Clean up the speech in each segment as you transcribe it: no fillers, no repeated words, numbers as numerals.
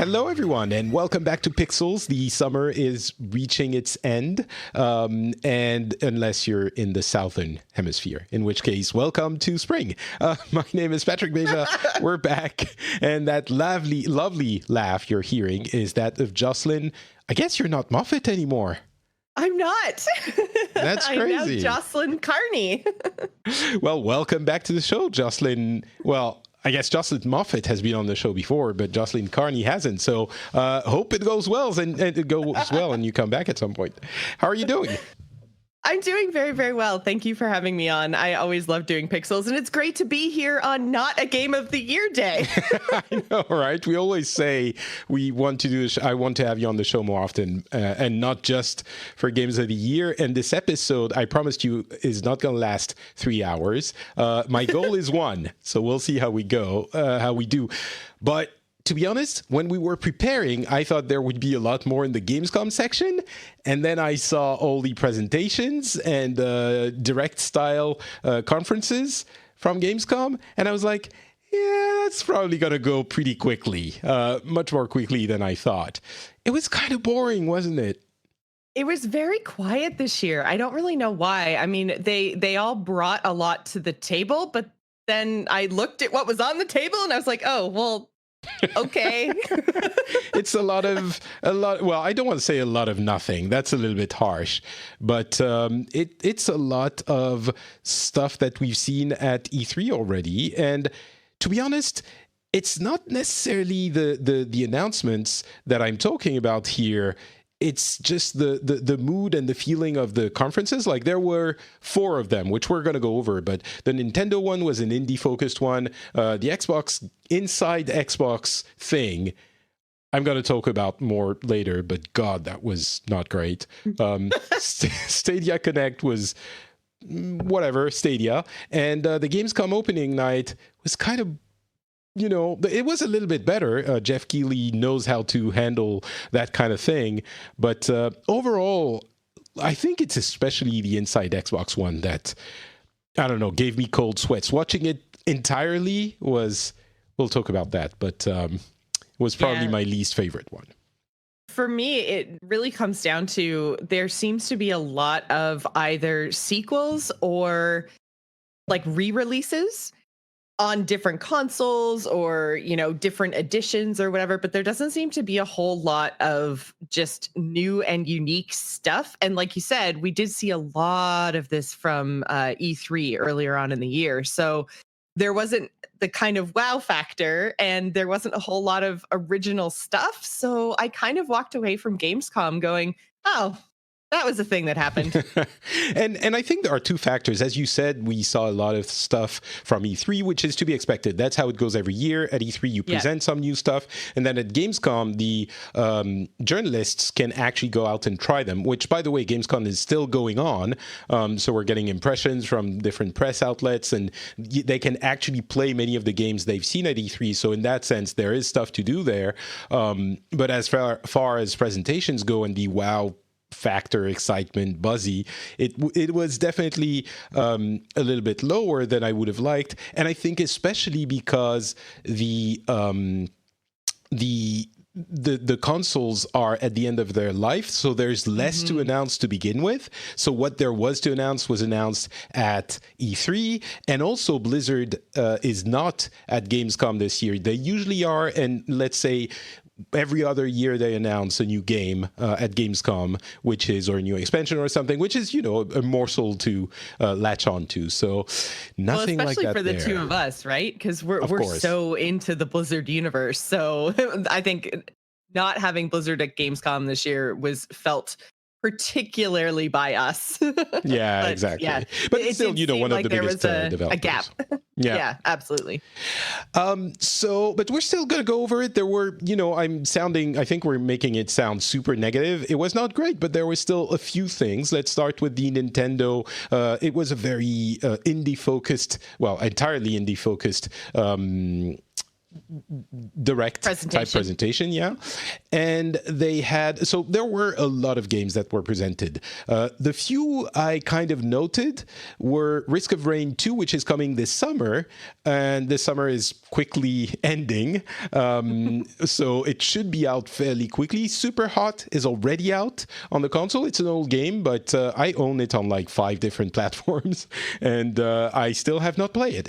Hello, everyone, and welcome back to Pixels. The summer is reaching its end, and unless you're in the southern hemisphere, in which case, welcome to spring. My name is Patrick Beja. We're back, and that lovely laugh you're hearing is that of Jocelyn. I guess you're not Moffat anymore. I'm not. That's crazy. I'm now Jocelyn Kearney. Well, welcome back to the show, Jocelyn. Well, I guess Jocelyn Moffat has been on the show before, but Jocelyn Kearney hasn't. So hope it goes well and it goes well and you come back at some point. How are you doing? I'm doing very, very well. Thank you for having me on. I always love doing Pixels, and it's great to be here on Not a Game of the Year Day. I know, right? We always say we want to do. I want to have you on the show more often, and not just for Games of the Year. And this episode, I promised you, is not going to last 3 hours. My goal is 1, so we'll see how we go, how we do. But to be honest, when we were preparing, I thought there would be a lot more in the Gamescom section. And then I saw all the presentations and direct style conferences from Gamescom. And I was like, yeah, that's probably going to go pretty quickly, much more quickly than I thought. It was kind of boring, wasn't it? It was very quiet this year. I don't really know why. I mean, they all brought a lot to the table, but then I looked at what was on the table and I was like, oh, well, okay. It's a lot. Well, I don't want to say a lot of nothing. That's a little bit harsh, but it's a lot of stuff that we've seen at E3 already. And to be honest, it's not necessarily the announcements that I'm talking about here. It's just the mood and the feeling of the conferences. Like there were 4 of them, which we're going to go over. But the Nintendo one was an indie-focused one. The Xbox, inside Xbox thing, I'm going to talk about more later. But God, that was not great. Stadia Connect was whatever, Stadia. And the Gamescom opening night was kind of, you know, it was a little bit better. Jeff Keighley knows how to handle that kind of thing. But overall, I think it's especially the Inside Xbox one that, I don't know, gave me cold sweats. Watching it entirely was, we'll talk about that, but was probably my least favorite one. For me, it really comes down to there seems to be a lot of either sequels or like re-releases on different consoles or, you know, different editions or whatever, but there doesn't seem to be a whole lot of just new and unique stuff. And like you said, we did see a lot of this from E3 earlier on in the year. So there wasn't the kind of wow factor and there wasn't a whole lot of original stuff. So I kind of walked away from Gamescom going, oh, that was a thing that happened. and I think there are 2 factors. As you said, we saw a lot of stuff from E3, which is to be expected. That's how it goes every year. At E3, you present some new stuff. And then at Gamescom, the journalists can actually go out and try them, which, by the way, Gamescom is still going on. So we're getting impressions from different press outlets, and they can actually play many of the games they've seen at E3. So in that sense, there is stuff to do there. But as far as presentations go and the wow factor, excitement, buzzy, it was definitely a little bit lower than I would have liked. And I think especially because the consoles are at the end of their life, so there's less to announce to begin with. So what there was to announce was announced at E3, and also Blizzard is not at Gamescom this year. They usually are, and let's say every other year they announce a new game at Gamescom, which is, or a new expansion or something, which is, you know, a morsel to latch onto. So nothing like that. Especially for the 2 of us, right? Because we're so into the Blizzard universe. So I think not having Blizzard at Gamescom this year was felt particularly by us. Yeah, but, exactly. Yeah, but it's still, you know, one of the biggest developers. A gap. Yeah, absolutely. But we're still going to go over it. There were, you know, I think we're making it sound super negative. It was not great, but there was still a few things. Let's start with the Nintendo. It was a very indie-focused, well, entirely indie-focused direct type presentation, yeah. And they had, so there were a lot of games that were presented. The few I kind of noted were Risk of Rain 2, which is coming this summer, and this summer is quickly ending, so it should be out fairly quickly. Super Hot is already out on the console. It's an old game, but I own it on like 5 different platforms, and I still have not played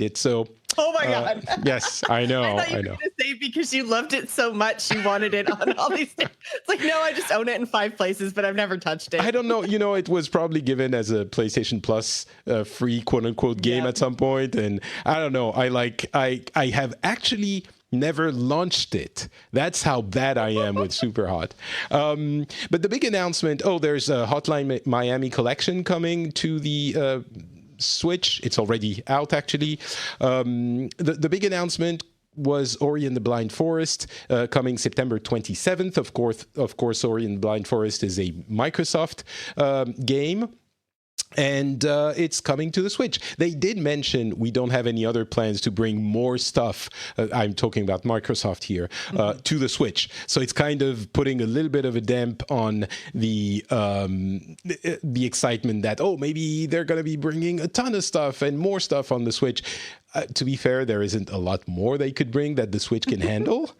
it. So oh my God. Yes, I know. I thought you were going to say because you loved it so much, you wanted it on all these things. It's like, no, I just own it in 5 places, but I've never touched it. I don't know. You know, it was probably given as a PlayStation Plus free quote unquote game at some point. And I don't know. I have actually never launched it. That's how bad I am with Super Hot. But the big announcement, there's a Hotline Miami collection coming to the Switch. It's already out, actually. The big announcement was Ori and the Blind Forest, coming September 27th. Of course, Ori and the Blind Forest is a Microsoft game. And it's coming to the Switch. They did mention we don't have any other plans to bring more stuff. I'm talking about Microsoft here, to the Switch. So it's kind of putting a little bit of a damp on the excitement that, maybe they're going to be bringing a ton of stuff and more stuff on the Switch. To be fair, there isn't a lot more they could bring that the Switch can handle.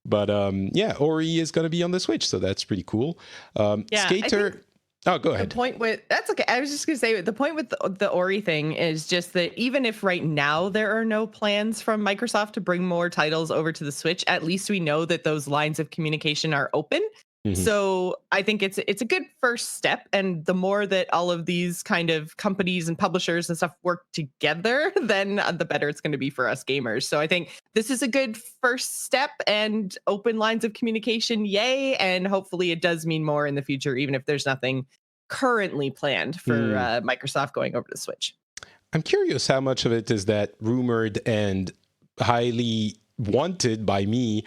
But Ori is going to be on the Switch, so that's pretty cool. Skater... Oh, go ahead. The point with that's okay. I was just going to say the point with the Ori thing is just that even if right now there are no plans from Microsoft to bring more titles over to the Switch, at least we know that those lines of communication are open. Mm-hmm. So I think it's a good first step. And the more that all of these kind of companies and publishers and stuff work together, then the better it's going to be for us gamers. So I think this is a good first step and open lines of communication. Yay. And hopefully it does mean more in the future, even if there's nothing currently planned for Microsoft going over to Switch. I'm curious how much of it is that rumored and highly wanted by me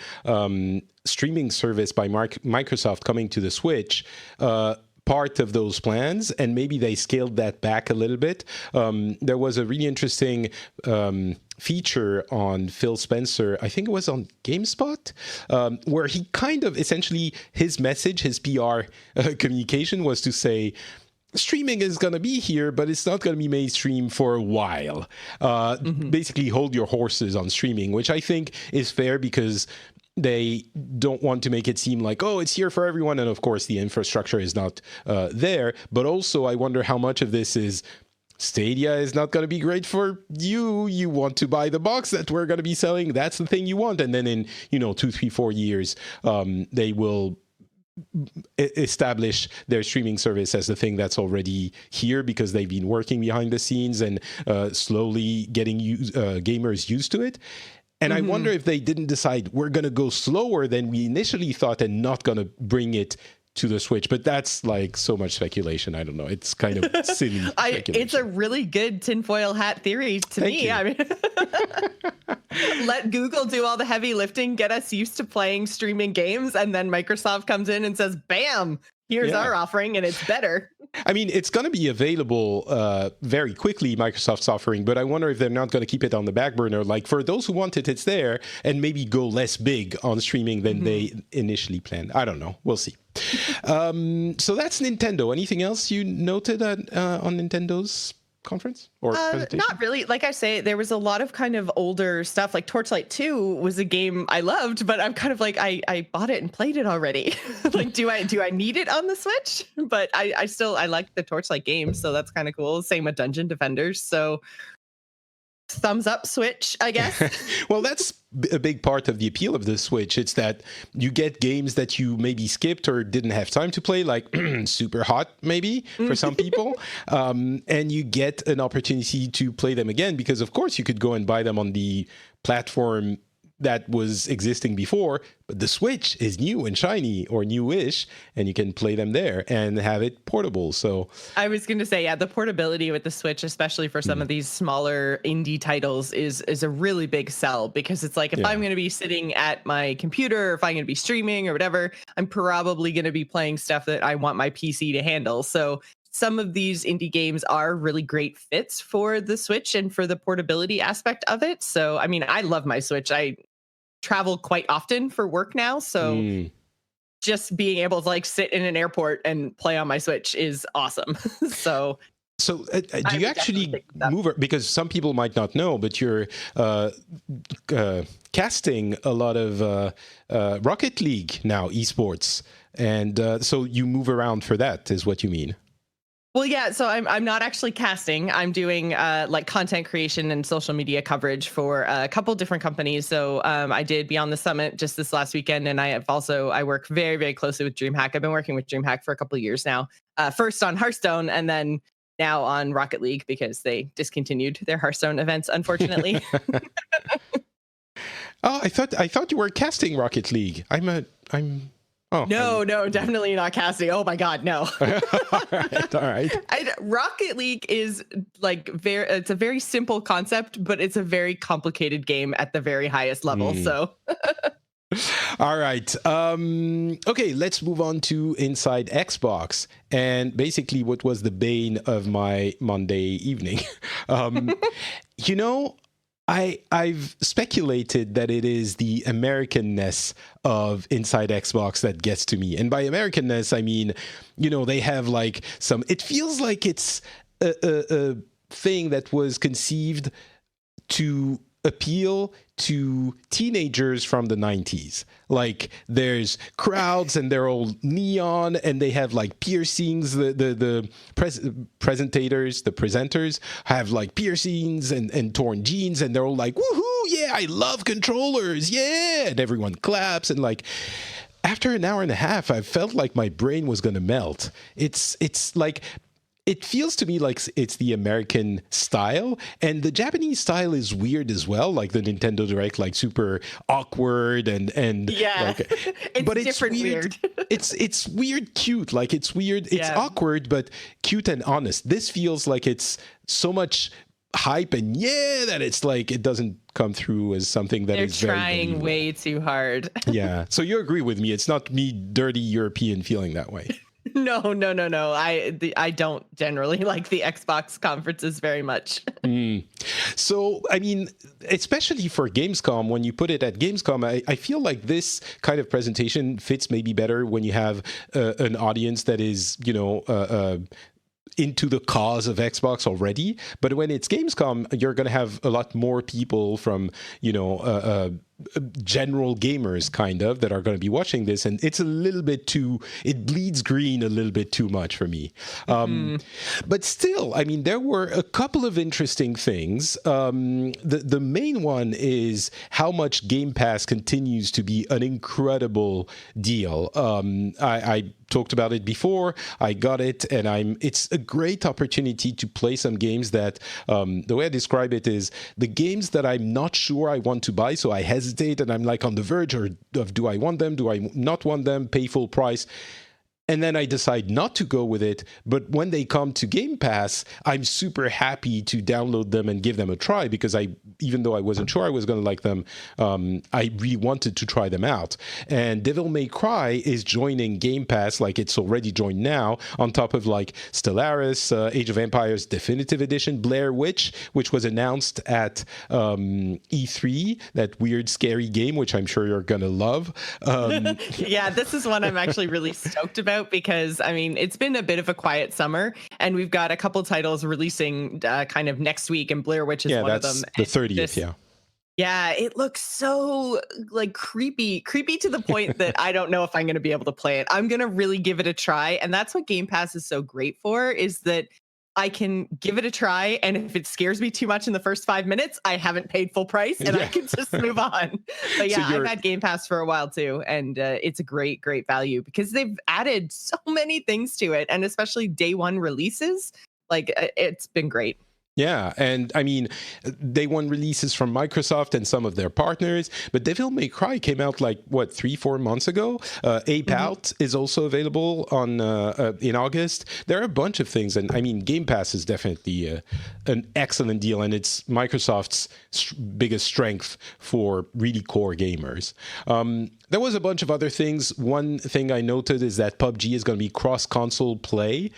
streaming service by Microsoft coming to the Switch, part of those plans, and maybe they scaled that back a little bit. There was a really interesting feature on Phil Spencer, I think it was on GameSpot, where he kind of essentially his message, his PR communication was to say, streaming is going to be here, but it's not going to be mainstream for a while. Basically, hold your horses on streaming, which I think is fair because they don't want to make it seem like, it's here for everyone. And of course, the infrastructure is not there. But also, I wonder how much of this is Stadia is not going to be great for you. You want to buy the box that we're going to be selling. That's the thing you want. And then in, 2, 3, 4 years, they will establish their streaming service as the thing that's already here because they've been working behind the scenes and slowly getting gamers used to it. And I wonder if they didn't decide we're going to go slower than we initially thought and not going to bring it to the Switch. But that's like so much speculation. I don't know. It's kind of silly speculation. It's a really good tinfoil hat theory to me. I mean, let Google do all the heavy lifting, get us used to playing streaming games, and then Microsoft comes in and says, bam, here's our offering, and it's better. I mean, it's going to be available very quickly, Microsoft's offering, but I wonder if they're not going to keep it on the back burner. Like, for those who want it, it's there, and maybe go less big on streaming than they initially planned. I don't know. We'll see. So that's Nintendo. Anything else you noted on Nintendo's conference or presentation? Not really. Like I say, there was a lot of kind of older stuff. Like Torchlight 2 was a game I loved, but I'm kind of like, I bought it and played it already. Like, do I need it on the Switch? But I like the Torchlight games, so that's kind of cool. Same with Dungeon Defenders. So thumbs up Switch, I guess. Well, that's a big part of the appeal of the Switch. It's that you get games that you maybe skipped or didn't have time to play, like Super Hot, maybe, for some people. And you get an opportunity to play them again because, of course, you could go and buy them on the platform that was existing before, but the Switch is new and shiny or newish, and you can play them there and have it portable. So I was going to say, the portability with the Switch, especially for some of these smaller indie titles, is a really big sell because it's like if I'm going to be sitting at my computer, or if I'm going to be streaming or whatever, I'm probably going to be playing stuff that I want my PC to handle. So some of these indie games are really great fits for the Switch and for the portability aspect of it. So, I mean, I love my Switch. travel quite often for work now, so just being able to like sit in an airport and play on my Switch is awesome. So do you actually move? Because some people might not know, but you're casting a lot of Rocket League now, esports, and so you move around for that, is what you mean? Well, yeah. So I'm not actually casting. I'm doing like content creation and social media coverage for a couple different companies. So I did Beyond the Summit just this last weekend, and I work very, very closely with DreamHack. I've been working with DreamHack for a couple of years now. First on Hearthstone, and then now on Rocket League because they discontinued their Hearthstone events, unfortunately. Oh, I thought you were casting Rocket League. Oh, no, definitely not casting. Oh my God, no. All right. Rocket League is like it's a very simple concept, but it's a very complicated game at the very highest level. So. All right. Okay, let's move on to Inside Xbox. And basically what was the bane of my Monday evening. You know, I've speculated that it is the Americanness of Inside Xbox that gets to me. And by Americanness, I mean, you know, they have like it feels like it's a thing that was conceived to appeal to teenagers from the 90s. Like there's crowds and they're all neon and they have like piercings. The presenters have like piercings and torn jeans and they're all like, woohoo, yeah, I love controllers, yeah, and everyone claps. And like after an hour and a half, I felt like my brain was gonna melt. It's like, it feels to me like it's the American style, and the Japanese style is weird as well. Like the Nintendo Direct, like super awkward and yeah, like, it's different weird. it's weird cute. Like it's weird. It's awkward but cute and honest. This feels like it's so much hype and that it's like it doesn't come through as something that is trying way too hard. Yeah. So you agree with me? It's not me, dirty European, feeling that way. No. I don't generally like the Xbox conferences very much. So, I mean, especially for Gamescom, when you put it at Gamescom, I feel like this kind of presentation fits maybe better when you have an audience that is, you know, into the cause of Xbox already. But when it's Gamescom, you're going to have a lot more people from, you know, general gamers kind of that are going to be watching this, and it's a little bit too, it bleeds green a little bit too much for me. But still, I mean, there were a couple of interesting things. The main one is how much Game Pass continues to be an incredible deal. I talked about it before. I got it, and it's a great opportunity to play some games that, the way I describe it is the games that I'm not sure I want to buy, so I hesitate and I'm like on the verge of do I want them, do I not want them, pay full price. And then I decide not to go with it. But when they come to Game Pass, I'm super happy to download them and give them a try because even though I wasn't sure I was going to like them, I really wanted to try them out. And Devil May Cry is joining Game Pass, like it's already joined now, on top of like Stellaris, Age of Empires Definitive Edition, Blair Witch, which was announced at E3, that weird, scary game, which I'm sure you're going to love. Yeah, this is one I'm actually really stoked about. Because I mean, it's been a bit of a quiet summer, and we've got a couple titles releasing kind of next week, and Blair Witch is one of them. The 30th, yeah, it looks so like creepy to the point that I don't know if I'm going to be able to play it. I'm going to really give it a try, and that's what Game Pass is so great for, is that I can give it a try, and if it scares me too much in the first 5 minutes, I haven't paid full price, and I can just move on. But yeah, I've had Game Pass for a while too, and it's a great value because they've added so many things to it, and especially day one releases. Like it's been great. Yeah, and I mean, day one releases from Microsoft and some of their partners, but Devil May Cry came out like, 3-4 months ago? Ape Out is also available on in August. There are a bunch of things, and I mean, Game Pass is definitely an excellent deal, and it's Microsoft's biggest strength for really core gamers. There was a bunch of other things. One thing I noted is that PUBG is going to be console crossplay.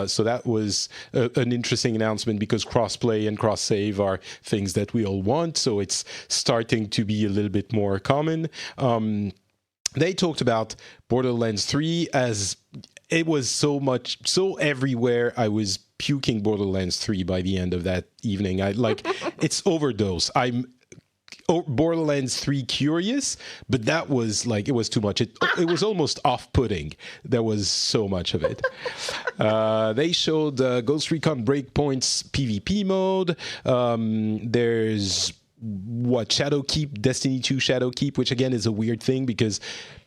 So that was was an interesting announcement because crossplay and cross save are things that we all want. So it's starting to be a little bit more common. They talked about Borderlands 3 as it was so everywhere. I was puking Borderlands 3 by the end of that evening. It's overdose. I'm Borderlands 3 curious, but that was like, it was too much. It was almost off-putting. There was so much of it. They showed Ghost Recon Breakpoint's PvP mode. There's Shadowkeep, Destiny 2 Shadowkeep, which again is a weird thing because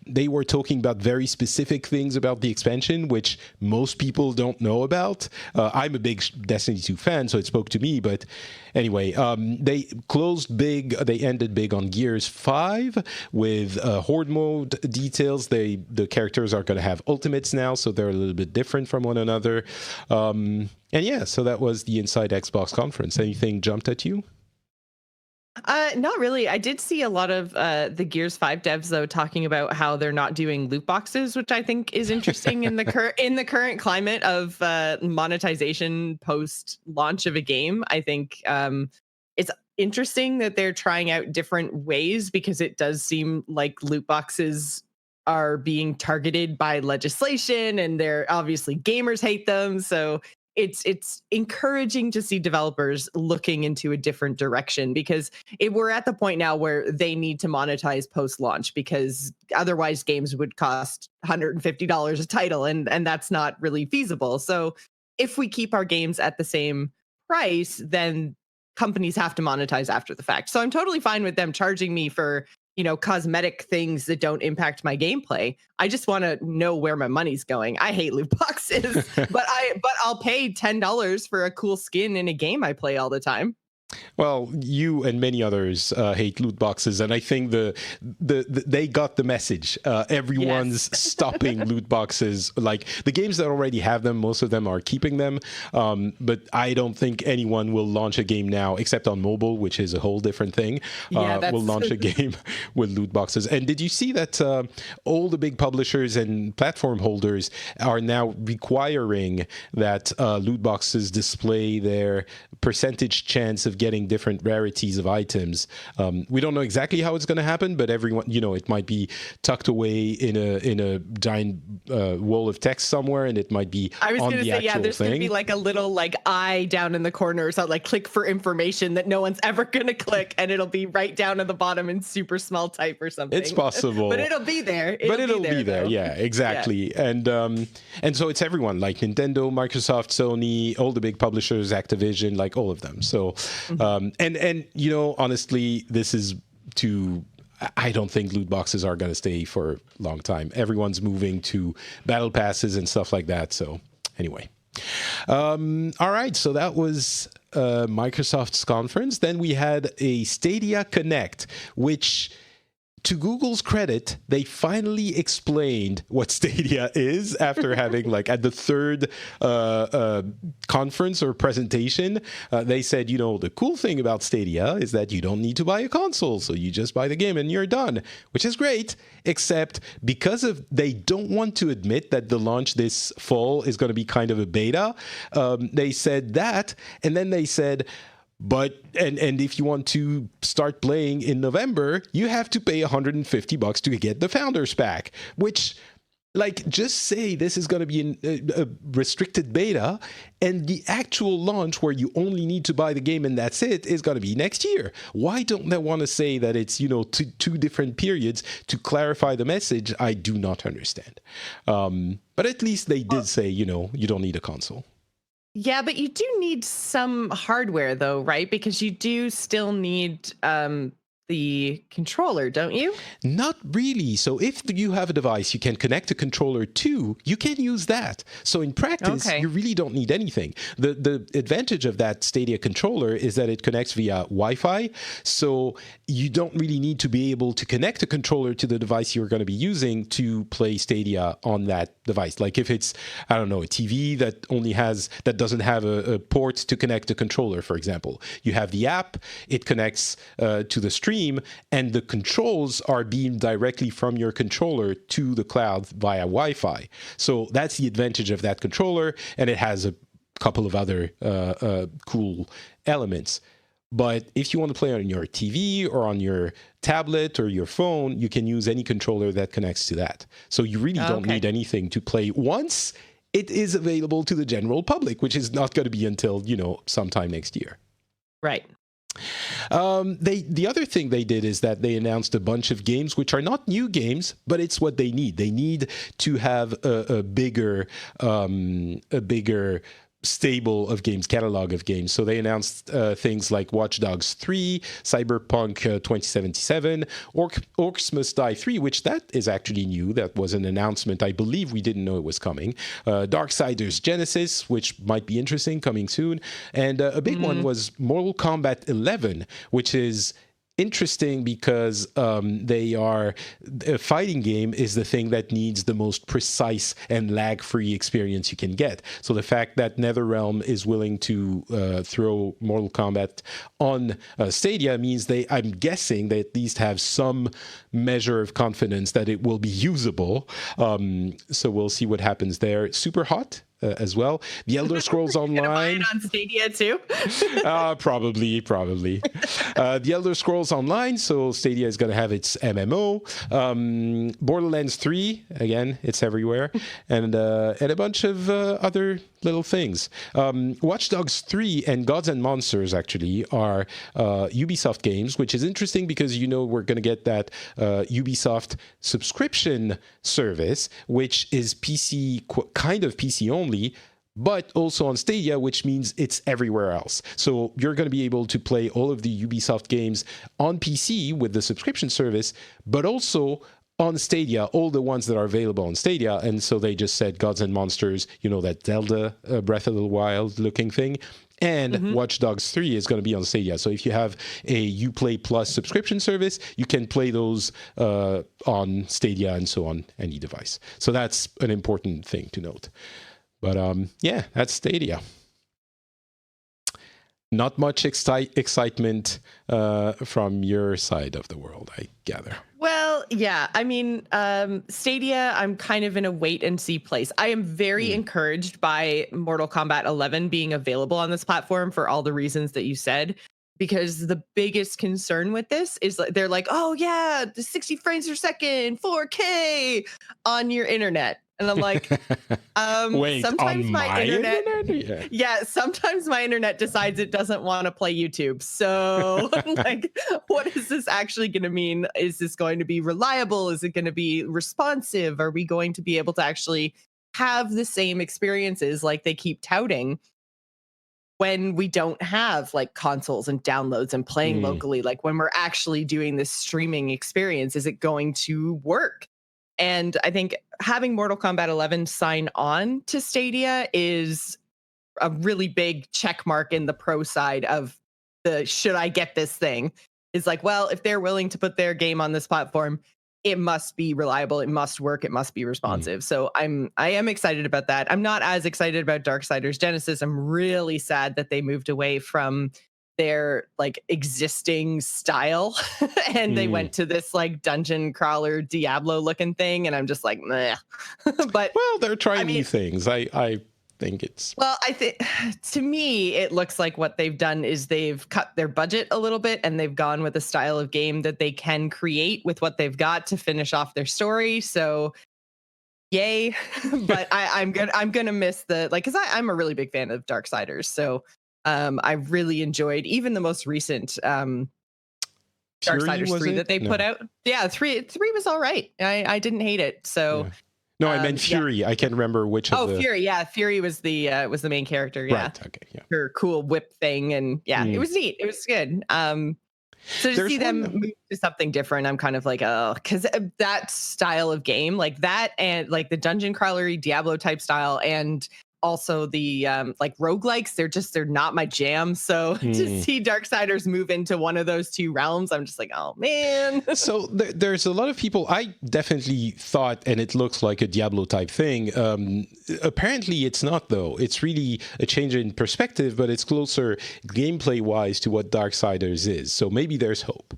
they were talking about very specific things about the expansion, which most people don't know about. I'm a big Destiny 2 fan, so it spoke to me. But anyway, they closed big. They ended big on Gears 5 with Horde mode details. The characters are going to have ultimates now, so they're a little bit different from one another. And yeah, so that was the Inside Xbox conference. Anything jumped at you? Not really. I did see a lot of the Gears 5 devs though talking about how they're not doing loot boxes, which I think is interesting in the current climate of monetization post launch of a game. I think it's interesting that they're trying out different ways because it does seem like loot boxes are being targeted by legislation and they're obviously gamers hate them. So it's encouraging to see developers looking into a different direction because we're at the point now where they need to monetize post-launch because otherwise games would cost $150 a title and that's not really feasible. So if we keep our games at the same price, then companies have to monetize after the fact. So I'm totally fine with them charging me for cosmetic things that don't impact my gameplay. I just want to know where my money's going. I hate loot boxes, but I'll pay $10 for a cool skin in a game I play all the time. Well, you and many others hate loot boxes, and I think they got the message. Everyone's stopping loot boxes. Like the games that already have them, most of them are keeping them. But I don't think anyone will launch a game now, except on mobile, which is a whole different thing. Will launch a game with loot boxes. And did you see that all the big publishers and platform holders are now requiring that loot boxes display their percentage chance of getting different rarities of items? We don't know exactly how it's going to happen, but everyone, it might be tucked away in a giant wall of text somewhere, and it might be on the actual thing. I was going to say, there's going to be like a little eye down in the corner, so like click for information that no one's ever going to click, and it'll be right down at the bottom in super small type or something. It's possible, but it'll be there. It'll be there. Yeah, exactly. Yeah. And so it's everyone, like Nintendo, Microsoft, Sony, all the big publishers, Activision, like all of them. So. And honestly, this is I don't think loot boxes are going to stay for a long time. Everyone's moving to battle passes and stuff like that. So anyway. All right. So that was Microsoft's conference. Then we had a Stadia Connect, which, to Google's credit, they finally explained what Stadia is after having, at the third conference or presentation, they said, the cool thing about Stadia is that you don't need to buy a console, so you just buy the game and you're done, which is great, except because they don't want to admit that the launch this fall is going to be kind of a beta. They said that, and then they said, but and if you want to start playing in November, you have to pay $150 to get the Founders Pack, which, just say this is going to be a restricted beta, and the actual launch where you only need to buy the game and that's it is going to be next year. Why don't they want to say that it's, two different periods to clarify the message? I do not understand. But at least they did say, you don't need a console. Yeah, but you do need some hardware, though, right? Because you do still need the controller, don't you? Not really. So if you have a device you can connect a controller to, you can use that. So in practice, you really don't need anything. The advantage of that Stadia controller is that it connects via Wi-Fi. So you don't really need to be able to connect a controller to the device you're going to be using to play Stadia on that device. Like if it's, a TV that doesn't have a port to connect a controller, for example. You have the app, it connects to the stream, and the controls are beamed directly from your controller to the cloud via Wi-Fi. So that's the advantage of that controller, and it has a couple of other cool elements. But if you want to play on your TV or on your tablet or your phone, you can use any controller that connects to that. So you really don't need anything to play once it is available to the general public, which is not going to be until, sometime next year. Right. The other thing they did is that they announced a bunch of games which are not new games, but it's what they need. They need to have a bigger stable of games, catalog of games. So they announced things like Watch Dogs 3, Cyberpunk 2077, Orcs Must Die 3, which that is actually new. That was an announcement. I believe we didn't know it was coming. Darksiders Genesis, which might be interesting, coming soon. And a big one was Mortal Kombat 11, which is interesting because a fighting game is the thing that needs the most precise and lag-free experience you can get. So the fact that NetherRealm is willing to throw Mortal Kombat on Stadia means I'm guessing they at least have some measure of confidence that it will be usable. So we'll see what happens there. Super hot. As well. The Elder Scrolls Online. On Stadia too? Probably. The Elder Scrolls Online, so Stadia is going to have its MMO. Borderlands 3, again, it's everywhere. And a bunch of other little things. Watch Dogs 3 and Gods and Monsters, actually, are Ubisoft games, which is interesting because, we're going to get that Ubisoft subscription service, which is kind of PC only, but also on Stadia, which means it's everywhere else. So you're going to be able to play all of the Ubisoft games on PC with the subscription service, but also on Stadia, all the ones that are available on Stadia. And so they just said Gods and Monsters, that Zelda Breath of the Wild looking thing. And Watch Dogs 3 is going to be on Stadia. So if you have a Uplay Plus subscription service, you can play those on Stadia and so on any device. So that's an important thing to note. But that's Stadia. Not much excitement from your side of the world, I gather. Well, yeah. I mean, Stadia, I'm kind of in a wait and see place. I am very encouraged by Mortal Kombat 11 being available on this platform for all the reasons that you said. Because the biggest concern with this is they're like, oh yeah, the 60 frames per second, 4K on your internet. And I'm like, wait, sometimes on my internet? Yeah, sometimes my internet decides it doesn't want to play YouTube. So like, what is this actually going to mean? Is this going to be reliable? Is it going to be responsive? Are we going to be able to actually have the same experiences like they keep touting when we don't have like consoles and downloads and playing locally? Like when we're actually doing this streaming experience, is it going to work? And I think having Mortal Kombat 11 sign on to Stadia is a really big check mark in the pro side of the should I get this thing? Is like, well, if they're willing to put their game on this platform, it must be reliable, it must work, it must be responsive. So I am excited about that. I'm not as excited about Darksiders Genesis. I'm really sad that they moved away from their like existing style and they went to this like dungeon crawler Diablo looking thing, and I'm just like, meh. But they're trying new things. I think it's I think to me it looks like what they've done is they've cut their budget a little bit and they've gone with a style of game that they can create with what they've got to finish off their story. So yay. But I'm gonna miss the because I'm a really big fan of Darksiders. So I really enjoyed even the most recent Darksiders 3 that they put out. Yeah, 3 was all right. I didn't hate it. So yeah. No, I meant Fury. Yeah. I can't remember which of the... Fury. Yeah, Fury was the main character. Yeah. Right. Okay. Yeah. Her cool whip thing, and it was neat. It was good. So to see them move to something different, I'm kind of like, oh, because that style of game, like that, and like the dungeon crawlery Diablo type style, and also the like roguelikes, they're not my jam. So to see Darksiders move into one of those two realms, I'm just like, oh man. So there's a lot of people, I definitely thought, and it looks like a Diablo type thing. Apparently it's not though. It's really a change in perspective, but it's closer gameplay wise to what Darksiders is. So maybe there's hope.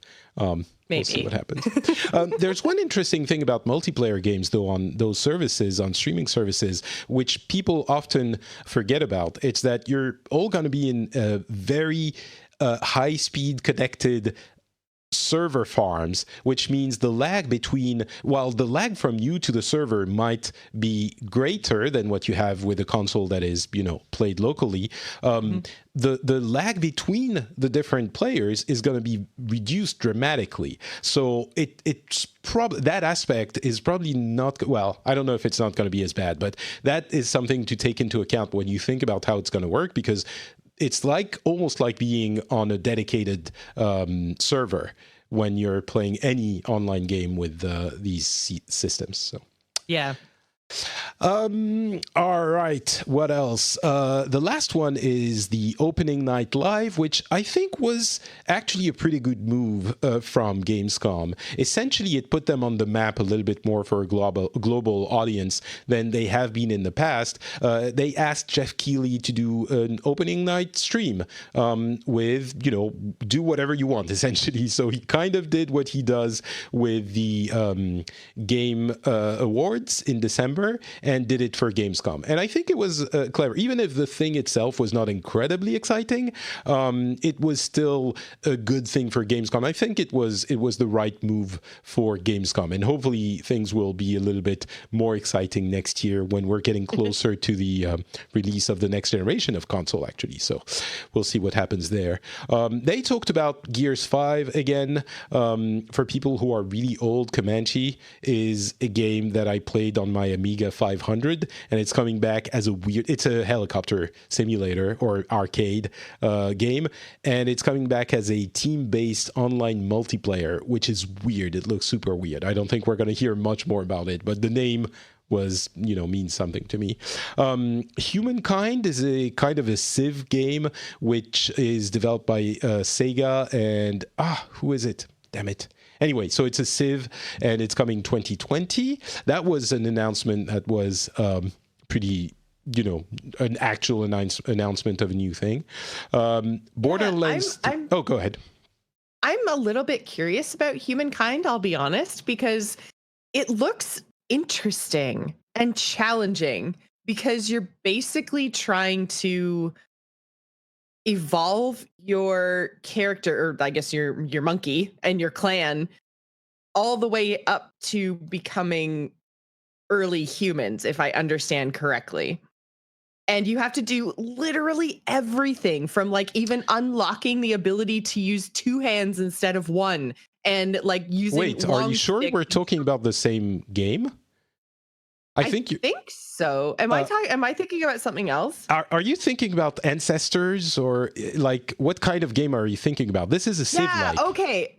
We'll see Maybe. what happens. There's one interesting thing about multiplayer games, though, on those services, on streaming services, which people often forget about. It's that you're all going to be in very high-speed connected server farms, which means the lag between, while the lag from you to the server might be greater than what you have with a console that is, played locally, the lag between the different players is going to be reduced dramatically. So it's probably, that aspect is probably not, well, I don't know if it's not going to be as bad, but that is something to take into account when you think about how it's going to work, because it's almost like being on a dedicated server when you're playing any online game with these systems. So Yeah. All right. What else? The last one is the opening night live, which I think was actually a pretty good move from Gamescom. Essentially, it put them on the map a little bit more for a global audience than they have been in the past. They asked Jeff Keighley to do an opening night stream with, do whatever you want, essentially. So he kind of did what he does with the Game Awards in December, and did it for Gamescom. And I think it was clever. Even if the thing itself was not incredibly exciting, it was still a good thing for Gamescom. I think it was the right move for Gamescom. And hopefully things will be a little bit more exciting next year when we're getting closer to the release of the next generation of console, actually. So we'll see what happens there. They talked about Gears 5 again. For people who are really old, Comanche is a game that I played on my Amiga 500, and it's coming back as it's a helicopter simulator or arcade game, and it's coming back as a team-based online multiplayer, which is weird. It looks super weird. I don't think we're going to hear much more about it, but the name means something to me. Humankind is a kind of a Civ game, which is developed by Sega and who is it? Damn it. Anyway, so it's a Civ, and it's coming 2020. That was an announcement that was pretty, an actual announcement of a new thing. Borderlands... go ahead. I'm a little bit curious about Humankind, I'll be honest, because it looks interesting and challenging, because you're basically trying to evolve your character, or I guess your monkey and your clan, all the way up to becoming early humans, if I understand correctly. And you have to do literally everything from even unlocking the ability to use two hands instead of one, and using Wait, are you sure we're talking about the same game? I think so. Am I thinking about something else? Are you thinking about Ancestors, or what kind of game are you thinking about? This is a Civ-like. Yeah, okay.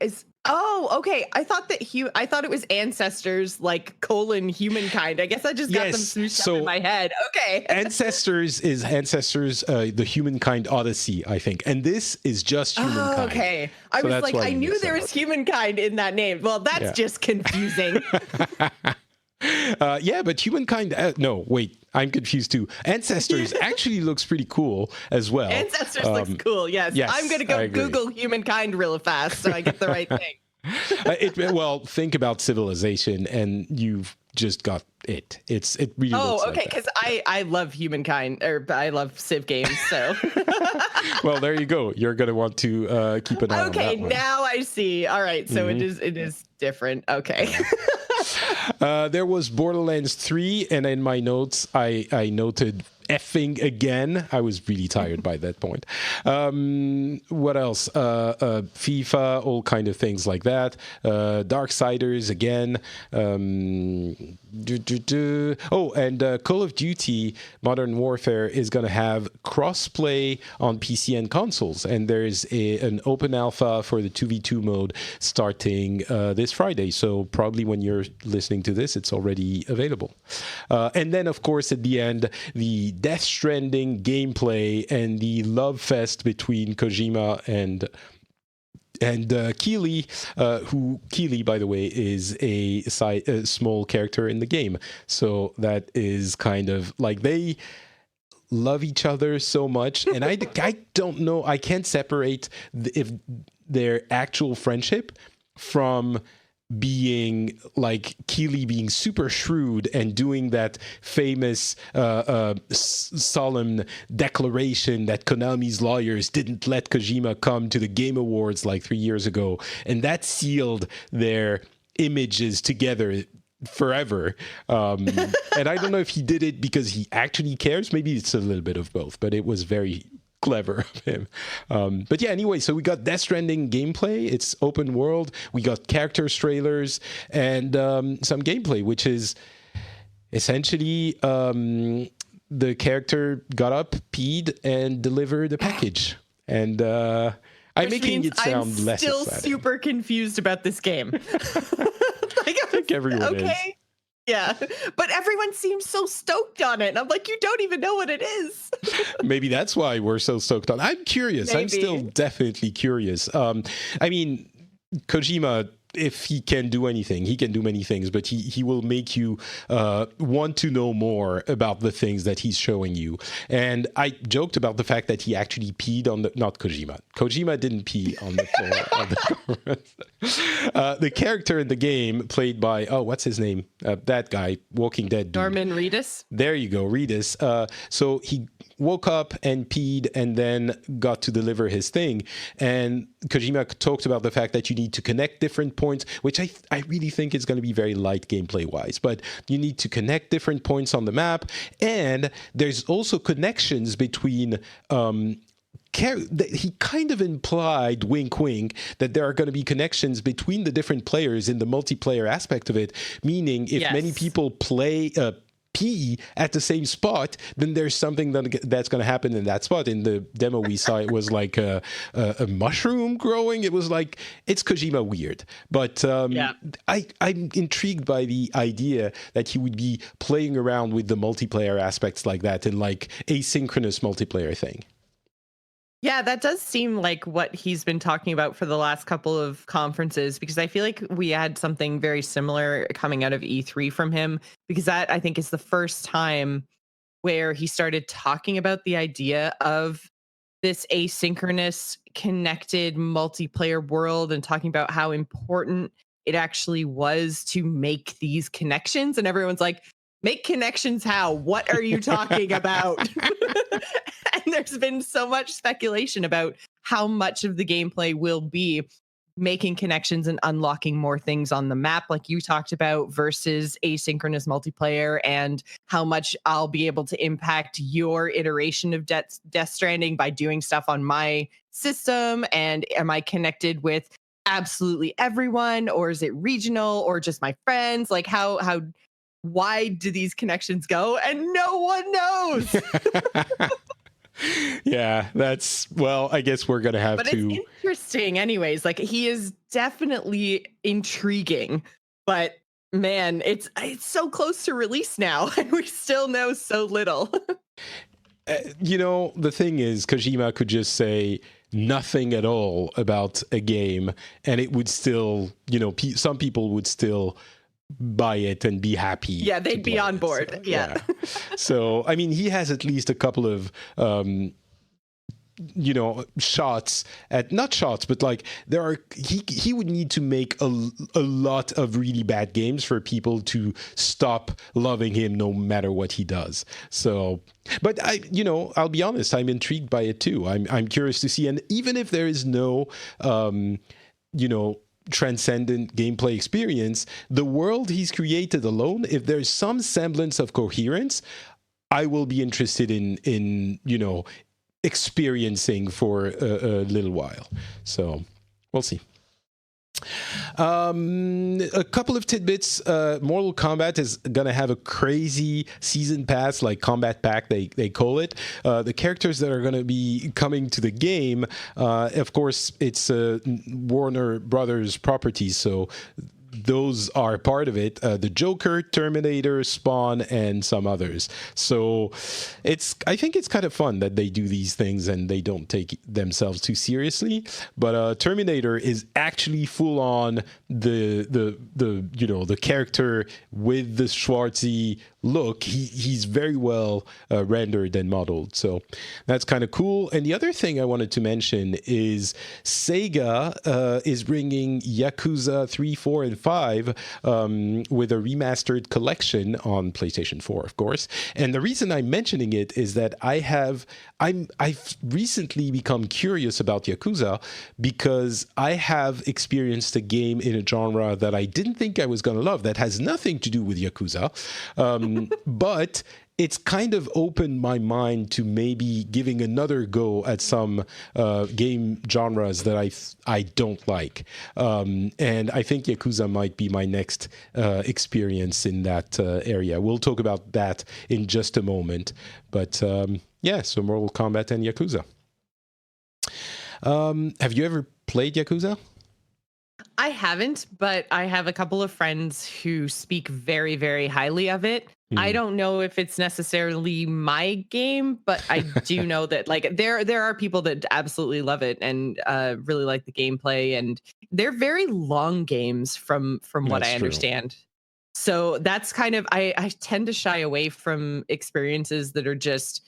Okay. I thought it was Ancestors Humankind. I guess I just got them smooshed up in my head. Okay. Ancestors is the Humankind Odyssey, I think. And this is just Humankind. Oh, okay. I was I knew there was Humankind in that name. Well, that's just confusing. But Humankind... no, wait. I'm confused too. Ancestors actually looks pretty cool as well. Ancestors looks cool, yes. I'm going to go Google Humankind real fast so I get the right thing. Well, think about Civilization and you've just got it. It really looks okay, because I love Humankind, or I love Civ games, so... Well, there you go. You're going to want to keep an eye on that one. Okay, now I see. All right, so it is different. Okay. There was Borderlands 3, and in my notes, I noted effing again. I was really tired by that point. What else? FIFA, all kind of things like that. Darksiders again. And Call of Duty Modern Warfare is going to have crossplay on PC and consoles. And there's an open alpha for the 2v2 mode starting this Friday. So probably when you're listening to this, it's already available. And then, of course, at the end, the Death Stranding gameplay and the love fest between Kojima and Keighley, who Keighley, by the way, is a small character in the game. So that is kind of they love each other so much. And I don't know, I can't separate if their actual friendship from being like Keeley being super shrewd and doing that famous solemn declaration that Konami's lawyers didn't let Kojima come to the Game Awards like 3 years ago, and that sealed their images together forever. And I don't know if he did it because he actually cares. Maybe it's a little bit of both, but it was very clever of him. But yeah, anyway, so we got Death Stranding gameplay. It's open world. We got characters trailers and some gameplay, which is essentially the character got up, peed, and delivered a package. And I'm making it sound less exciting. I'm still super confused about this game. I think everyone is. Yeah, but everyone seems so stoked on it. And I'm like, you don't even know what it is. Maybe that's why we're so stoked on it. I'm curious. Maybe. I'm still definitely curious. I mean, Kojima, if he can do anything, he can do many things, but he will make you want to know more about the things that he's showing you. And I joked about the fact that he actually peed on the... Not Kojima. Kojima didn't pee on the floor of the conference. The character in the game played by... Oh, what's his name? That guy, Walking Dead dude. Norman Reedus? There you go, Reedus. So he woke up and peed and then got to deliver his thing. And Kojima talked about the fact that you need to connect different points, which I really think is going to be very light gameplay wise, but you need to connect different points on the map. And there's also connections between he kind of implied, wink wink, that there are going to be connections between the different players in the multiplayer aspect of it, meaning if many people pee at the same spot, then there's something that's going to happen in that spot. In the demo we saw, it was like a mushroom growing. It was like, it's Kojima weird. But I'm intrigued by the idea that he would be playing around with the multiplayer aspects like that in like asynchronous multiplayer thing. Yeah, that does seem like what he's been talking about for the last couple of conferences, because I feel like we had something very similar coming out of E3 from him, because that I think is the first time where he started talking about the idea of this asynchronous connected multiplayer world and talking about how important it actually was to make these connections. And everyone's like, make connections how? What are you talking about? And there's been so much speculation about how much of the gameplay will be making connections and unlocking more things on the map, like you talked about, versus asynchronous multiplayer, and how much I'll be able to impact your iteration of Death Stranding by doing stuff on my system. And am I connected with absolutely everyone, or is it regional, or just my friends? Like how wide do these connections go? And no one knows. Yeah, I guess we're going to have but to... it's interesting anyways. Like, he is definitely intriguing, but man, it's so close to release now and we still know so little. The thing is, Kojima could just say nothing at all about a game and it would still, some people would still buy it and be happy. Yeah, they'd be on board. So, yeah. So, I mean, he has at least a couple of, shots at, not shots, but like he would need to make a lot of really bad games for people to stop loving him no matter what he does. So, but I'll be honest, I'm intrigued by it too. I'm curious to see. And even if there is no, transcendent gameplay experience, the world he's created alone, if there's some semblance of coherence, I will be interested in experiencing for a little while. So we'll see. A couple of tidbits. Mortal Kombat is gonna have a crazy season pass, like combat pack they call it. The characters that are gonna be coming to the game, of course it's Warner Brothers properties, so those are part of it. The Joker, Terminator, Spawn, and some others. So I think it's kind of fun that they do these things and they don't take themselves too seriously. But Terminator is actually full on the character with the Schwarzy look, he's very well rendered and modeled. So that's kind of cool. And the other thing I wanted to mention is Sega is bringing Yakuza 3, 4, and 5 with a remastered collection on PlayStation 4, of course. And the reason I'm mentioning it is that I've recently become curious about Yakuza because I have experienced a game in a genre that I didn't think I was going to love that has nothing to do with Yakuza. But it's kind of opened my mind to maybe giving another go at some game genres that I don't like. And I think Yakuza might be my next experience in that area. We'll talk about that in just a moment. But so Mortal Kombat and Yakuza. Have you ever played Yakuza? I haven't, but I have a couple of friends who speak very, very highly of it. I don't know if it's necessarily my game, but I do know that like there are people that absolutely love it and really like the gameplay, and they're very long games from what I understand. So that's kind of I tend to shy away from experiences that are just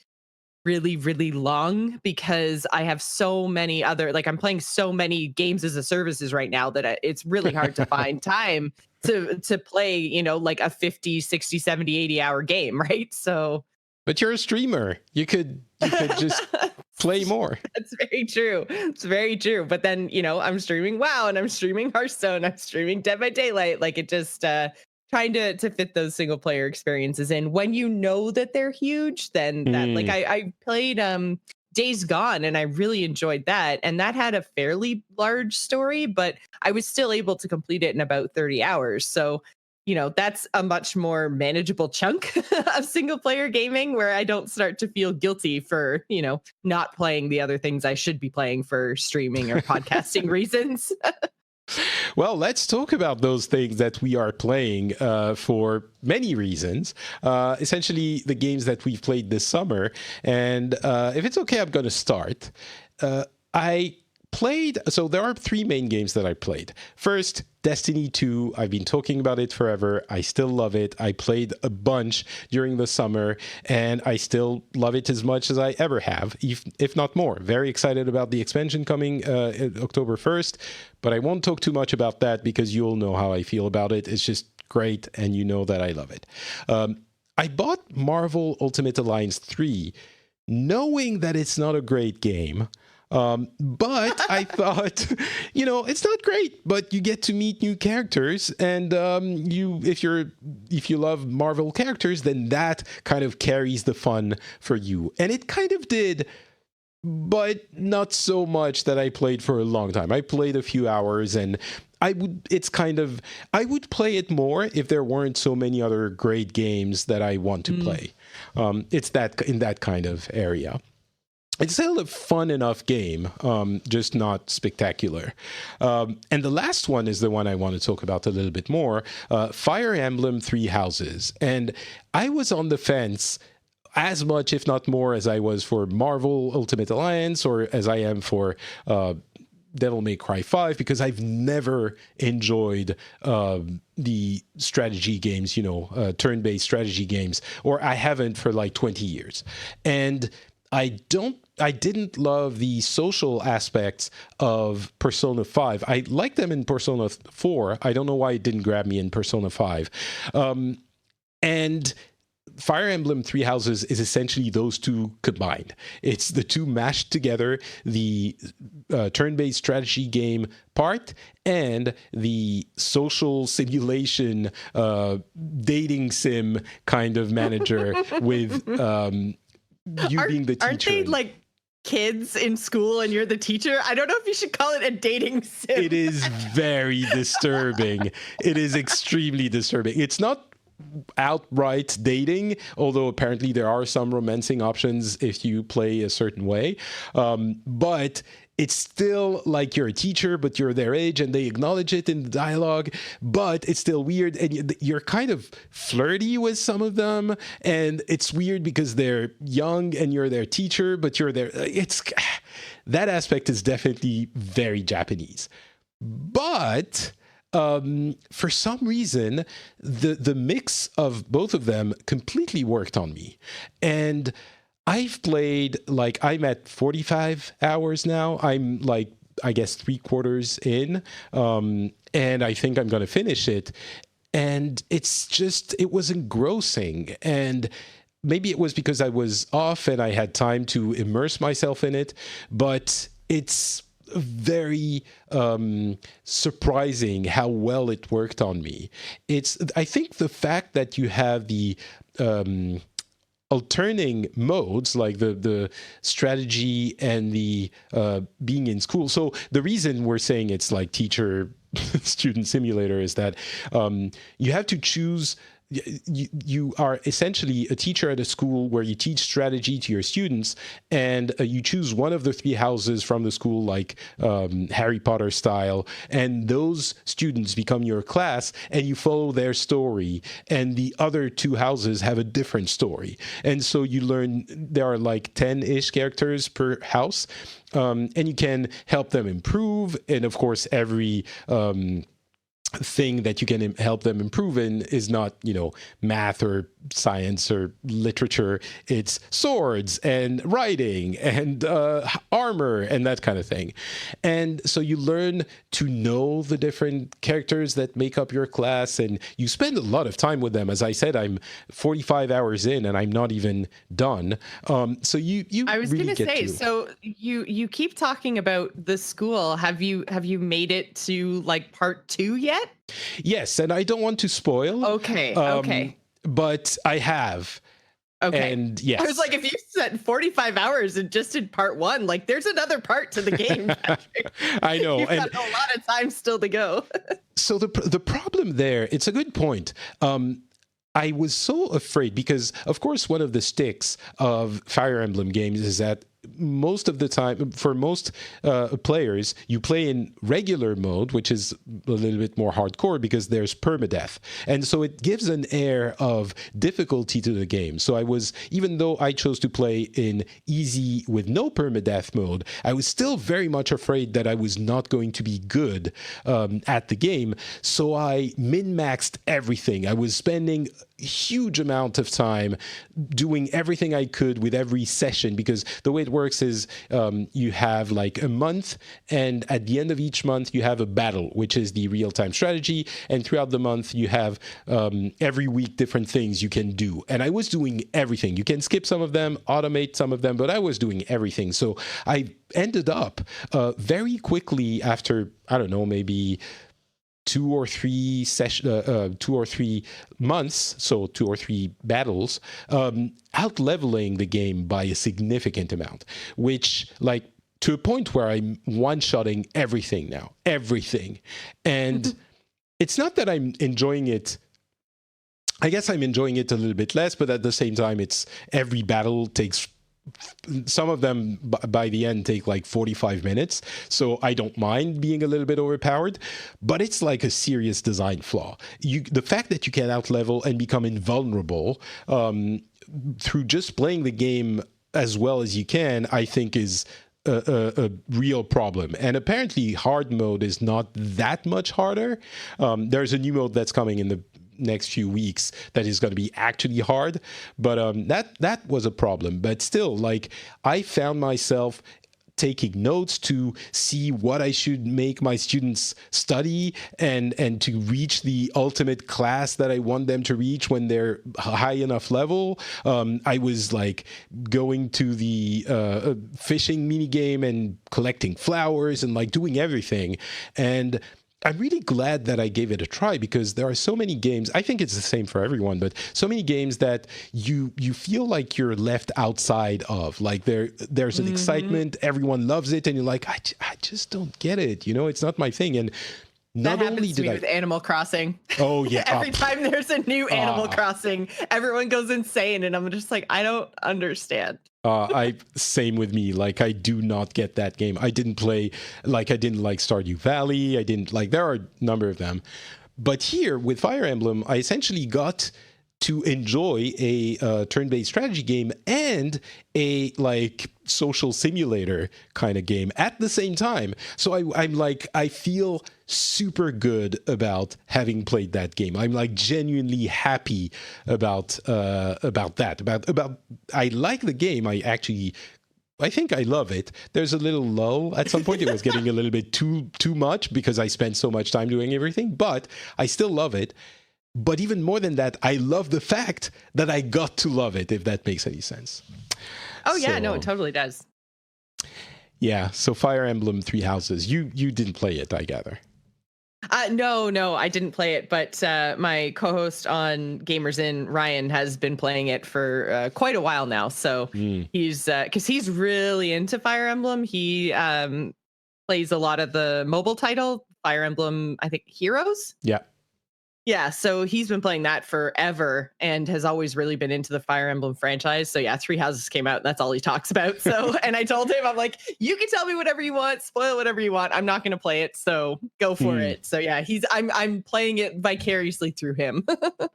really, really long because I have so many other, like I'm playing so many games as a services right now that it's really hard to find time to play, you know, like a 50, 60, 70, 80 hour game, right? So but you're a streamer. You could just play more. That's very true. It's very true. But then, you know, I'm streaming WoW and I'm streaming Hearthstone, I'm streaming Dead by Daylight. Like it just trying to fit those single player experiences in. When you know that they're huge, then that like I played Days Gone and I really enjoyed that, and that had a fairly large story, but I was still able to complete it in about 30 hours. So you know, that's a much more manageable chunk of single player gaming where I don't start to feel guilty for, you know, not playing the other things I should be playing for streaming or podcasting reasons. Well, let's talk about those things that we are playing for many reasons. Essentially, the games that we've played this summer. And if it's okay, I'm going to start. So there are three main games that I played. First, Destiny 2. I've been talking about it forever. I still love it. I played a bunch during the summer, and I still love it as much as I ever have, if not more. Very excited about the expansion coming October 1st, but I won't talk too much about that because you'll know how I feel about it. It's just great, and you know that I love it. I bought Marvel Ultimate Alliance 3 knowing that it's not a great game. But I thought, you know, it's not great, but you get to meet new characters, and if you love Marvel characters, then that kind of carries the fun for you. And it kind of did, but not so much that I played for a long time. I played a few hours, and I would play it more if there weren't so many other great games that I want to play. It's that in that kind of area. It's still a fun enough game, just not spectacular. And the last one is the one I want to talk about a little bit more, Fire Emblem Three Houses. And I was on the fence as much, if not more, as I was for Marvel Ultimate Alliance or as I am for Devil May Cry 5, because I've never enjoyed the strategy games, you know, turn-based strategy games, or I haven't for like 20 years. And I didn't love the social aspects of Persona 5. I liked them in Persona 4. I don't know why it didn't grab me in Persona 5. And Fire Emblem Three Houses is essentially those two combined. It's the two mashed together, the turn-based strategy game part and the social simulation dating sim kind of manager with you being the teacher. Aren't they like kids in school and you're the teacher? I don't know if you should call it a dating sim. It is very disturbing. It is extremely disturbing. It's not outright dating, although apparently there are some romancing options if you play a certain way. But it's still like you're a teacher, but you're their age, and they acknowledge it in the dialogue, but it's still weird, and you're kind of flirty with some of them, and it's weird because they're young and you're their teacher, but you're their... That aspect is definitely very Japanese. But for some reason, the mix of both of them completely worked on me. And I've played, like, I'm at 45 hours now. I'm like, I guess 3/4 in. And I think I'm going to finish it. And it was engrossing. And maybe it was because I was off and I had time to immerse myself in it. But it's very surprising how well it worked on me. I think the fact that you have the alternating modes, like the strategy and the being in school. So the reason we're saying it's like teacher student simulator is that you have to choose. You are essentially a teacher at a school where you teach strategy to your students, and you choose one of the 3 houses from the school, like Harry Potter style, and those students become your class, and you follow their story, and the other 2 houses have a different story. And so you learn, there are like 10-ish characters per house, and you can help them improve. And of course, every thing that you can help them improve in is not, math or science or literature. It's swords and writing and armor and that kind of thing. And so you learn to know the different characters that make up your class, and you spend a lot of time with them. As I said, I'm 45 hours in and I'm not even done. So you I was really going to say, so you keep talking about the school. Have you made it to like part 2 yet? Yes, and I don't want to spoil. Okay. But I have. Okay. And yes. I was like, if you spent 45 hours and just did part 1, like there's another part to the game, Patrick. I know. You've got a lot of time still to go. So the problem there, it's a good point. I was so afraid because, of course, one of the sticks of Fire Emblem games is that most of the time, for most players, you play in regular mode, which is a little bit more hardcore because there's permadeath. And so it gives an air of difficulty to the game. So even though I chose to play in easy with no permadeath mode, I was still very much afraid that I was not going to be good at the game. So I min-maxed everything. I was spending a huge amount of time doing everything I could with every session, because the way it works is you have like a month, and at the end of each month you have a battle, which is the real-time strategy, and throughout the month you have every week different things you can do. And I was doing everything. You can skip some of them, automate some of them, but I was doing everything. So I ended up very quickly after, I don't know, maybe 2 or 3 months, so 2 or 3 battles, out leveling the game by a significant amount, which, like, to a point where I'm one-shotting everything now, everything. And it's not that I'm enjoying it. I guess I'm enjoying it a little bit less, but at the same time, every battle takes, some of them by the end take like 45 minutes. So I don't mind being a little bit overpowered, but it's like a serious design flaw. The fact that you can outlevel and become invulnerable through just playing the game as well as you can, I think is a real problem. And apparently hard mode is not that much harder. There's a new mode that's coming in the next few weeks that is going to be actually hard, but that was a problem. But still, like, I found myself taking notes to see what I should make my students study and to reach the ultimate class that I want them to reach when they're high enough level. I was like going to the fishing mini game and collecting flowers and like doing everything. And I'm really glad that I gave it a try, because there are so many games, I think it's the same for everyone, but so many games that you feel like you're left outside of. Like there's an excitement, everyone loves it, and you're like, I just don't get it, it's not my thing. And not that only happens to me with Animal Crossing. Oh yeah. Every time there's a new Animal Crossing, everyone goes insane, and I'm just like, I don't understand. Same with me. Like, I do not get that game. I didn't like Stardew Valley. There are a number of them. But here with Fire Emblem, I essentially got to enjoy a turn-based strategy game and a like social simulator kind of game at the same time. So I'm like, I feel super good about having played that game. I'm like genuinely happy about that. About I like the game. I think I love it. There's a little lull at some point. It was getting a little bit too much because I spent so much time doing everything, but I still love it. But even more than that, I love the fact that I got to love it, if that makes any sense. Oh, yeah, no, it totally does. Yeah, so Fire Emblem Three Houses. You didn't play it, I gather. No, I didn't play it, but my co-host on Gamers In, Ryan, has been playing it for quite a while now. So he's because he's really into Fire Emblem. He plays a lot of the mobile title, Fire Emblem, I think Heroes. Yeah, so he's been playing that forever and has always really been into the Fire Emblem franchise. So yeah, Three Houses came out and that's all he talks about. So, and I told him, I'm like, you can tell me whatever you want, spoil whatever you want. I'm not going to play it, so go for it. So yeah, I'm playing it vicariously through him.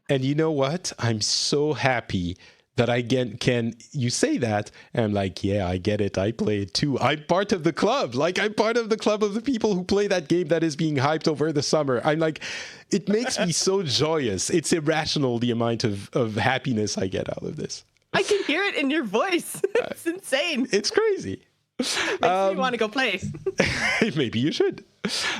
And you know what? I'm so happy that I can you say that and I'm like, yeah, I get it. I play it too. I'm part of the club. Like I'm part of the club of the people who play that game that is being hyped over the summer. I'm like, it makes me so joyous. It's irrational the amount of happiness I get out of this. I can hear it in your voice. It's insane. It's crazy. Makes me want to go play. Maybe you should.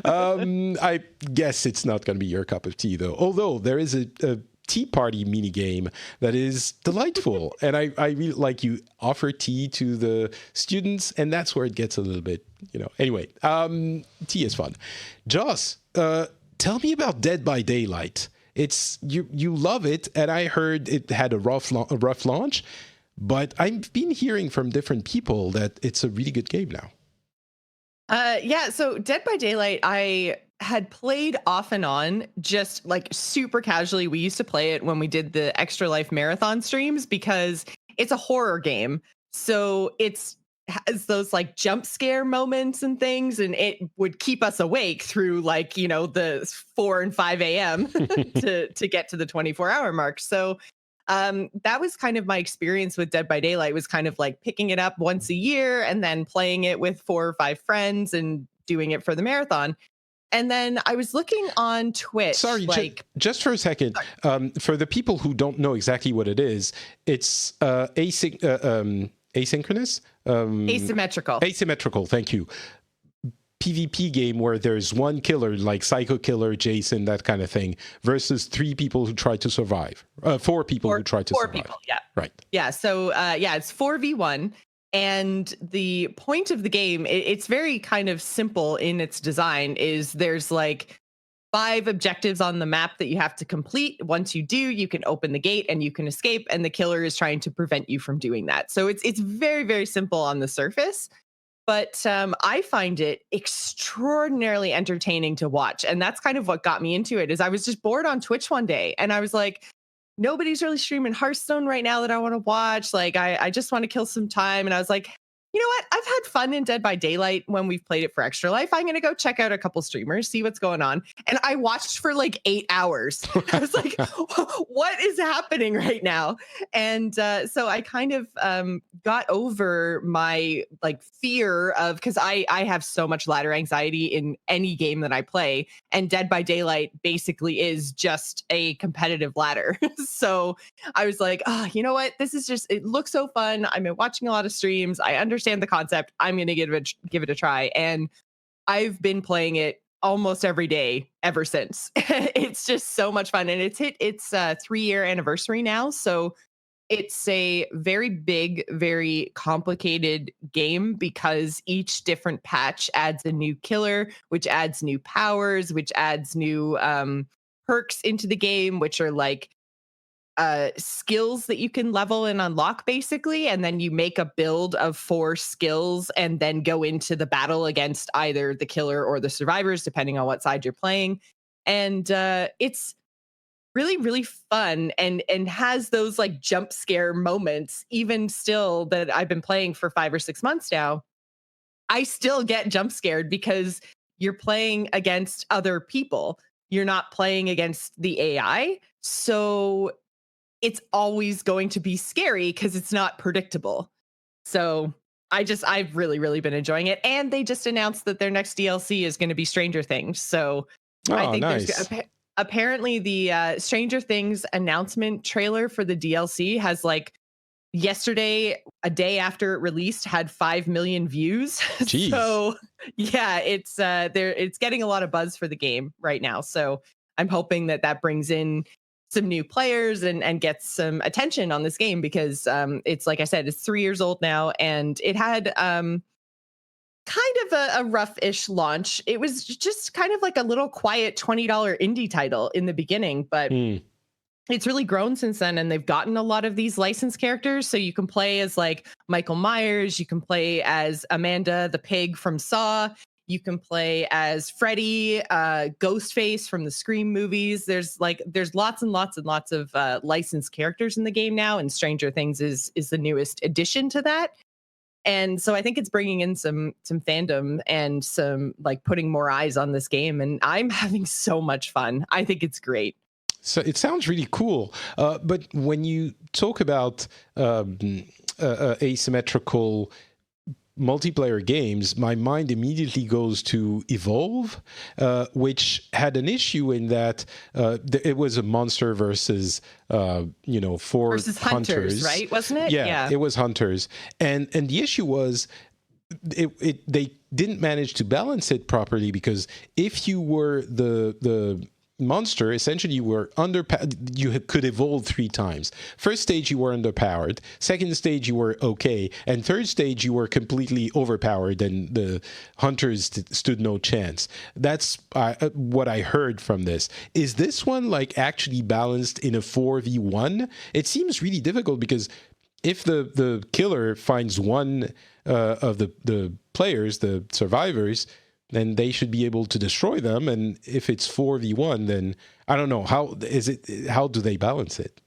I guess it's not going to be your cup of tea though. Although there is a tea party mini game that is delightful, and I really like. You offer tea to the students, and that's where it gets a little bit, Anyway, tea is fun. Joss, tell me about Dead by Daylight. It's you love it, and I heard it had a rough launch, but I've been hearing from different people that it's a really good game now. Yeah, so Dead by Daylight, I had played off and on, just like super casually. We used to play it when we did the Extra Life marathon streams because it's a horror game. So it's has those like jump scare moments and things, and it would keep us awake through like, the 4 and 5 a.m. to get to the 24-hour mark. So that was kind of my experience with Dead by Daylight, was kind of like picking it up once a year and then playing it with 4 or 5 friends and doing it for the marathon. And then I was looking on Twitch. Sorry, just for a second. For the people who don't know exactly what it is, it's asynchronous? Asymmetrical. Asymmetrical, thank you. PvP game where there's one killer, like Psycho Killer, Jason, that kind of thing, versus 3 people who try to survive. 4 people who try to survive. 4 people, yeah. Right. Yeah, so it's 4v1. And the point of the game, it's very kind of simple in its design, is there's like 5 objectives on the map that you have to complete. Once you do, you can open the gate and you can escape, and the killer is trying to prevent you from doing that. So it's very, very simple on the surface. But I find it extraordinarily entertaining to watch. And that's kind of what got me into it, is I was just bored on Twitch one day and I was like, nobody's really streaming Hearthstone right now that I want to watch. Like, I just want to kill some time. And I was like, you know what? I've had fun in Dead by Daylight when we've played it for Extra Life. I'm going to go check out a couple streamers, see what's going on. And I watched for like 8 hours. I was like, what is happening right now? And so I kind of got over my like fear of, because I have so much ladder anxiety in any game that I play. And Dead by Daylight basically is just a competitive ladder. So I was like, you know what? This is just, it looks so fun. I've been watching a lot of streams. I understand the concept. I'm going to give it a try. And I've been playing it almost every day ever since. It's just so much fun. And it's hit its 3-year anniversary now. So it's a very big, very complicated game because each different patch adds a new killer, which adds new powers, which adds new perks into the game, which are like skills that you can level and unlock basically. And then you make a build of 4 skills and then go into the battle against either the killer or the survivors, depending on what side you're playing. And it's really, really fun and has those like jump scare moments. Even still that I've been playing for 5 or 6 months now, I still get jump scared because you're playing against other people. You're not playing against the AI. So it's always going to be scary because it's not predictable. So I've really, really been enjoying it. And they just announced that their next DLC is going to be Stranger Things. So I Oh, think nice. apparently the Stranger Things announcement trailer for the DLC has like yesterday, a day after it released, had 5 million views. Jeez. So yeah, it's getting a lot of buzz for the game right now. So I'm hoping that that brings in some new players and gets some attention on this game because it's like I said, it's 3 years old now, and it had kind of a rough-ish launch. It was just kind of like a little quiet $20 indie title in the beginning, but Hmm. it's really grown since then, and they've gotten a lot of these licensed characters. So you can play as like Michael Myers, you can play as Amanda the pig from Saw, you can play as Freddy, Ghostface from the Scream movies. There's lots and lots and lots of licensed characters in the game now, and Stranger Things is the newest addition to that. And so I think it's bringing in some fandom and some like putting more eyes on this game, and I'm having so much fun. I think it's great. So it sounds really cool. But when you talk about asymmetrical multiplayer games, my mind immediately goes to Evolve, which had an issue in that it was a monster versus, four Versus hunters, right? Wasn't it? Yeah, it was hunters, and the issue was they didn't manage to balance it properly, because if you were the monster, essentially you were you could evolve 3 times. First stage you were underpowered, second stage you were okay, and third stage you were completely overpowered and the hunters stood no chance. That's what I heard from this. Is this one like actually balanced in a 4v1? It seems really difficult, because if the killer finds one of the players, the survivors, then they should be able to destroy them. And if it's 4v1, then I don't know. How do they balance it?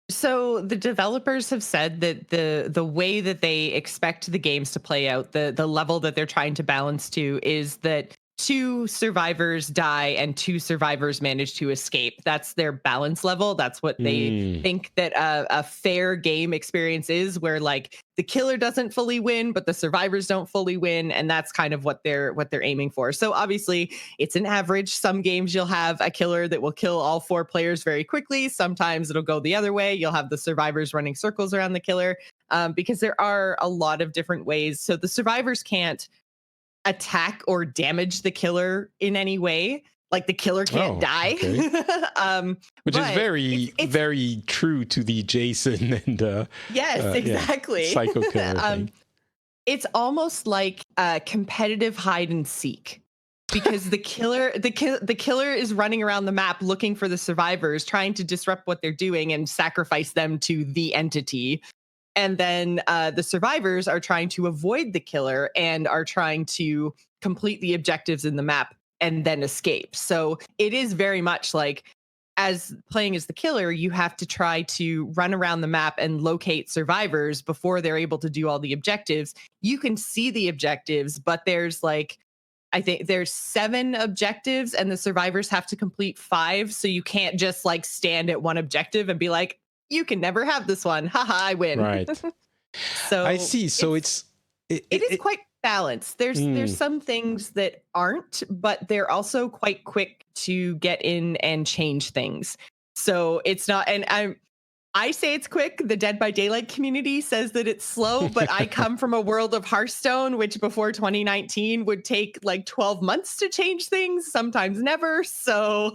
So the developers have said that the way that they expect the games to play out, the level that they're trying to balance to, is that 2 survivors die and 2 survivors manage to escape. That's their balance level. That's what they think that a fair game experience is, where like the killer doesn't fully win, but the survivors don't fully win, and that's kind of what they're aiming for. So obviously, it's an average. Some games you'll have a killer that will kill all 4 players very quickly. Sometimes it'll go the other way. You'll have the survivors running circles around the killer, because there are a lot of different ways. So the survivors can't attack or damage the killer in any way. Like the killer can't die. Okay. Which is very, it's very true to the Jason and yes, exactly. psycho killer thing. It's almost like a competitive hide and seek, because the killer is running around the map looking for the survivors, trying to disrupt what they're doing and sacrifice them to the entity. And then the survivors are trying to avoid the killer and are trying to complete the objectives in the map and then escape. So it is very much like, as playing as the killer, you have to try to run around the map and locate survivors before they're able to do all the objectives. You can see the objectives, but there's like, I think there's 7 objectives and the survivors have to complete 5. So you can't just like stand at one objective and be like, you can never have this one. Haha, I win. Right. So I see. So it is quite balanced. There's some things that aren't, but they're also quite quick to get in and change things. So it's not, and I say it's quick. The Dead by Daylight community says that it's slow, but I come from a world of Hearthstone, which before 2019 would take like 12 months to change things, sometimes never. So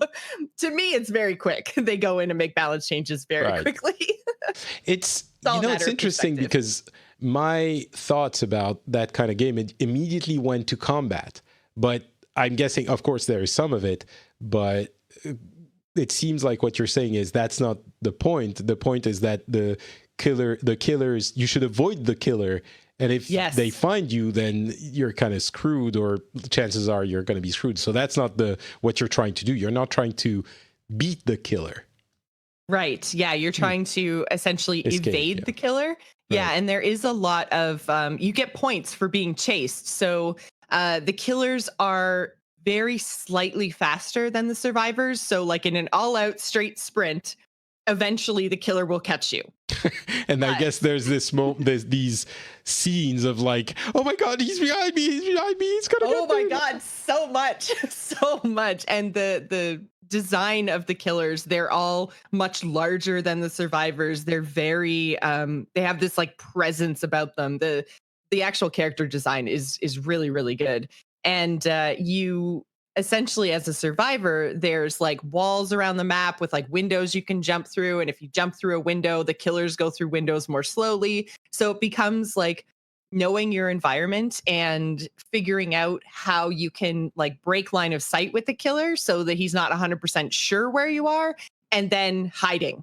to me, it's very quick. They go in and make balance changes very quickly. It's interesting because my thoughts about that kind of game immediately went to combat. But I'm guessing, of course, there is some of it, but it seems like what you're saying is that's not the point. The point is that the killers, you should avoid the killer. And if they find you, then you're kind of screwed, or chances are you're going to be screwed. So that's not what you're trying to do. You're not trying to beat the killer. Right. Yeah. You're trying to essentially evade the killer. Yeah. And there is a lot of, you get points for being chased. So the killers are very slightly faster than the survivors. So like in an all-out straight sprint, eventually the killer will catch you. And I guess there's these scenes of like, oh my god, he's behind me, he's gonna get me. God, so much. So much. And the design of the killers, they're all much larger than the survivors. They're very they have this like presence about them. The actual character design is really, really good. And you essentially, as a survivor, there's like walls around the map with like windows you can jump through, and if you jump through a window, the killers go through windows more slowly. So it becomes like knowing your environment and figuring out how you can like break line of sight with the killer so that he's not 100% sure where you are, and then hiding.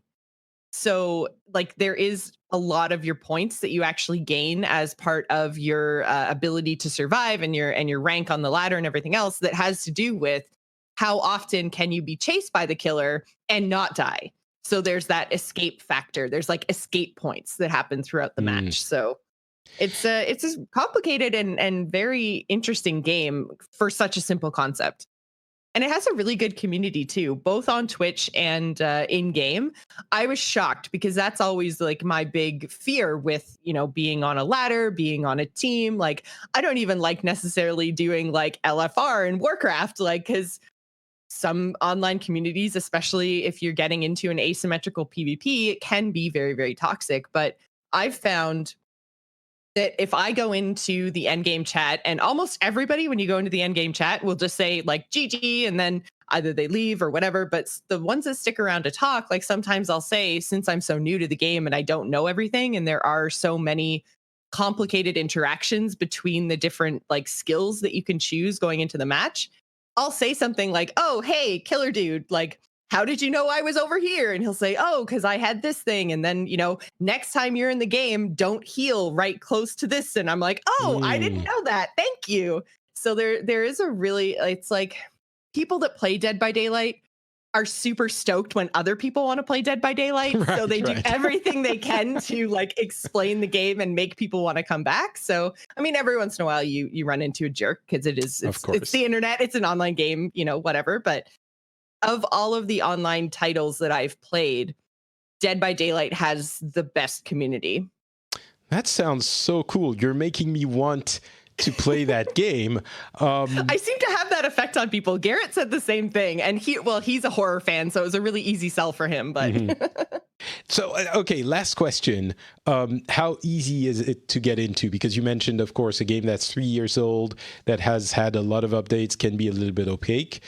So like there is a lot of your points that you actually gain as part of your ability to survive and your rank on the ladder and everything else that has to do with how often can you be chased by the killer and not die. So there's that escape factor. There's like escape points that happen throughout the match. So it's a complicated and very interesting game for such a simple concept. And it has a really good community too, both on Twitch and in game. I was shocked because that's always like my big fear with, being on a ladder, being on a team. Like, I don't even like necessarily doing like LFR and Warcraft, like, because some online communities, especially if you're getting into an asymmetrical PvP, it can be very, very toxic. But I've found that if I go into the endgame chat, and almost everybody, when you go into the endgame chat, will just say like GG, and then either they leave or whatever. But the ones that stick around to talk, like sometimes I'll say, since I'm so new to the game and I don't know everything, and there are so many complicated interactions between the different like skills that you can choose going into the match, I'll say something like, oh, hey, killer dude, like, how did you know I was over here? And he'll say, oh, because I had this thing. And then, next time you're in the game, don't heal right close to this. And I'm like, oh, I didn't know that. Thank you. So there is a really, it's like people that play Dead by Daylight are super stoked when other people want to play Dead by Daylight. Right, so they do everything they can to like explain the game and make people want to come back. So, I mean, every once in a while you run into a jerk because it's the internet, it's an online game, whatever. But of all of the online titles that I've played, Dead by Daylight has the best community. That sounds so cool. You're making me want to play that game. I seem to have that effect on people. Garrett said the same thing, and he's a horror fan, so it was a really easy sell for him. But So, okay, last question. How easy is it to get into? Because you mentioned, of course, a game that's 3 years old, that has had a lot of updates, can be a little bit opaque.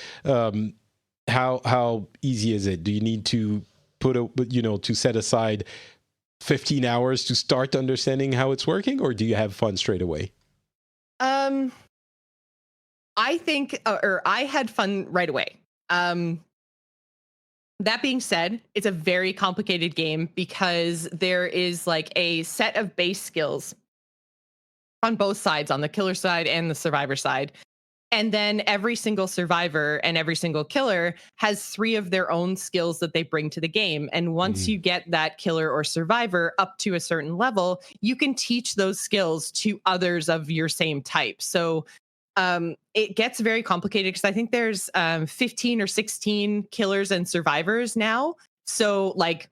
How easy is it? Do you need to to set aside 15 hours to start understanding how it's working, or do you have fun straight away? I think, or I had fun right away. That being said, it's a very complicated game because there is like a set of base skills on both sides, on the killer side and the survivor side. And then every single survivor and every single killer has 3 of their own skills that they bring to the game. And once you get that killer or survivor up to a certain level, you can teach those skills to others of your same type. So it gets very complicated because I think there's 15 or 16 killers and survivors now. So like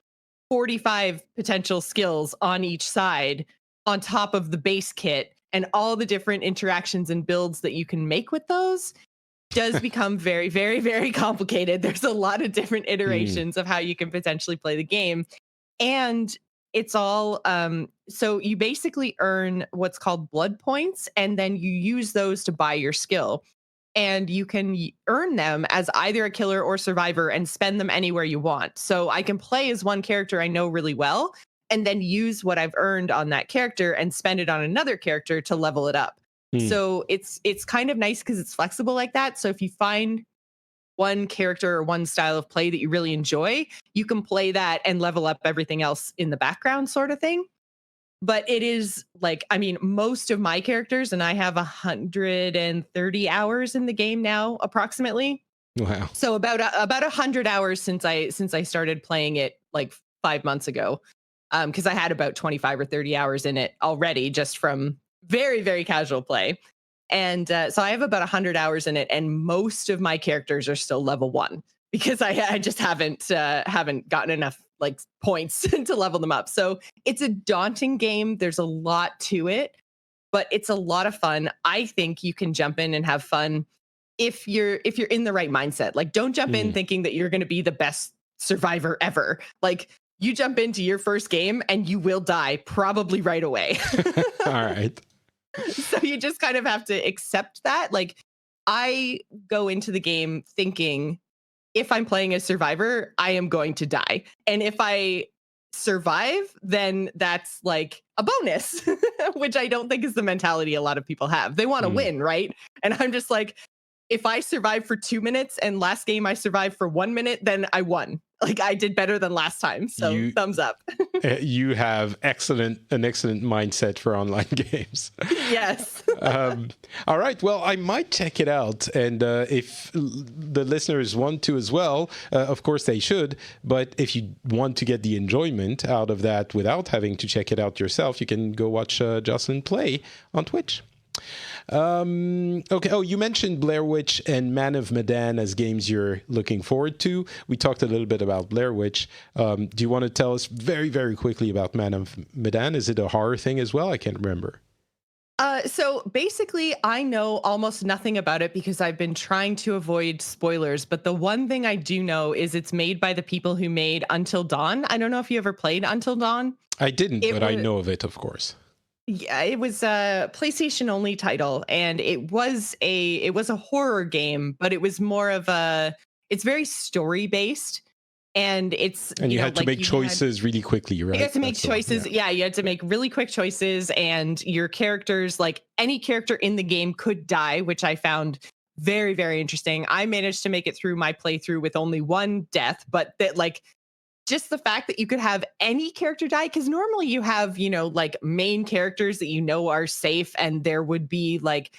45 potential skills on each side on top of the base kit. And all the different interactions and builds that you can make with those does become very, very, very complicated. There's a lot of different iterations of how you can potentially play the game. And it's all, so you basically earn what's called blood points, and then you use those to buy your skill. And you can earn them as either a killer or survivor and spend them anywhere you want. So I can play as one character I know really well, and then use what I've earned on that character and spend it on another character to level it up. So it's kind of nice because it's flexible like that. So if you find one character or one style of play that you really enjoy, you can play that and level up everything else in the background sort of thing. But it is like, I mean, most of my characters, and I have 130 hours in the game now, approximately. Wow. So about 100 hours since I started playing it like 5 months ago. Because I had about 25 or 30 hours in it already, just from very, very casual play. And so I have about 100 hours in it, and most of my characters are still level 1 because I just haven't gotten enough like points to level them up. So it's a daunting game. There's a lot to it, but it's a lot of fun. I think you can jump in and have fun if you're in the right mindset. Like, don't jump in thinking that you're going to be the best survivor ever. Like, you jump into your first game and you will die probably right away. All right. So you just kind of have to accept that. Like, I go into the game thinking, if I'm playing as survivor, I am going to die. And if I survive, then that's like a bonus, which I don't think is the mentality a lot of people have. They want to win, right? And I'm just like, if I survive for 2 minutes and last game I survived for 1 minute, then I won. Like, I did better than last time. So thumbs up. You have an excellent mindset for online games. Yes. All right. Well, I might check it out. And if the listeners want to as well, of course they should. But if you want to get the enjoyment out of that without having to check it out yourself, you can go watch Jocelyn play on Twitch. Okay. Oh, you mentioned Blair Witch and Man of Medan as games you're looking forward to. We talked a little bit about Blair Witch. Do you want to tell us very, very quickly about Man of Medan? Is it a horror thing as well? I can't remember. So basically, I know almost nothing about it because I've been trying to avoid spoilers. But the one thing I do know is it's made by the people who made Until Dawn. I don't know if you ever played Until Dawn. I didn't, but I know of it, of course. Yeah, it was a PlayStation only title, and it was a horror game, but it was more of it's very story based, and you had to make choices really quickly, right? You had to make choices. Yeah, you had to make really quick choices, and your characters, like any character in the game, could die, which I found very, very interesting. I managed to make it through my playthrough with only one death, but that just the fact that you could have any character die, because normally you have, like main characters that are safe, and there would be like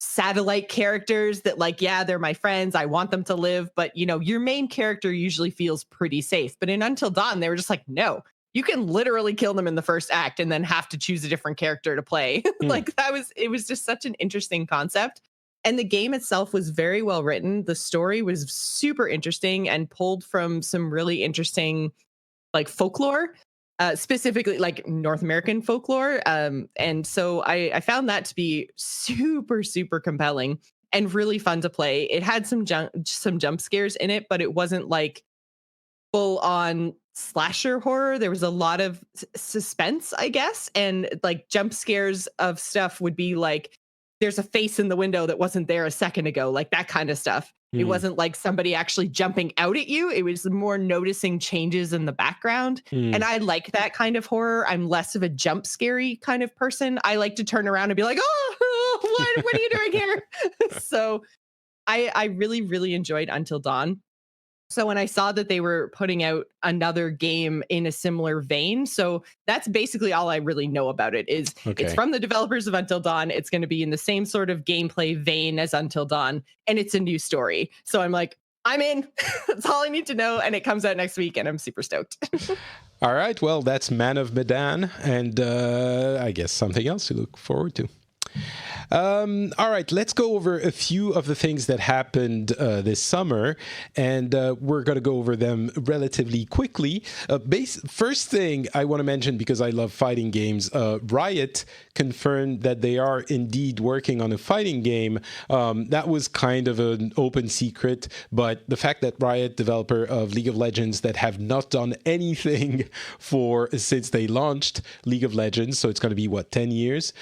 satellite characters that they're my friends, I want them to live, but your main character usually feels pretty safe. But in Until Dawn, they were just like, no, you can literally kill them in the first act and then have to choose a different character to play. It was just such an interesting concept. And the game itself was very well written. The story was super interesting and pulled from some really interesting folklore, specifically North American folklore. And so I found that to be super, super compelling and really fun to play. It had some jump scares in it, but it wasn't full on slasher horror. There was a lot of suspense, I guess. And jump scares of stuff would be there's a face in the window that wasn't there a second ago, that kind of stuff. It wasn't like somebody actually jumping out at you. It was more noticing changes in the background. And I like that kind of horror. I'm less of a jump scary kind of person. I like to turn around and be like, oh, what are you doing here? So I really, really enjoyed Until Dawn. So when I saw that they were putting out another game in a similar vein, so that's basically all I really know about it is It's from the developers of Until Dawn. It's going to be in the same sort of gameplay vein as Until Dawn, and it's a new story. So I'm like, I'm in. That's all I need to know, and it comes out next week, and I'm super stoked. All right, well, that's Man of Medan, and I guess something else to look forward to. All right, let's go over a few of the things that happened this summer, and we're going to go over them relatively quickly. First thing I want to mention, because I love fighting games, Riot confirmed that they are indeed working on a fighting game. That was kind of an open secret, but the fact that Riot, developer of League of Legends, that have not done anything since they launched League of Legends, so it's going to be, 10 years?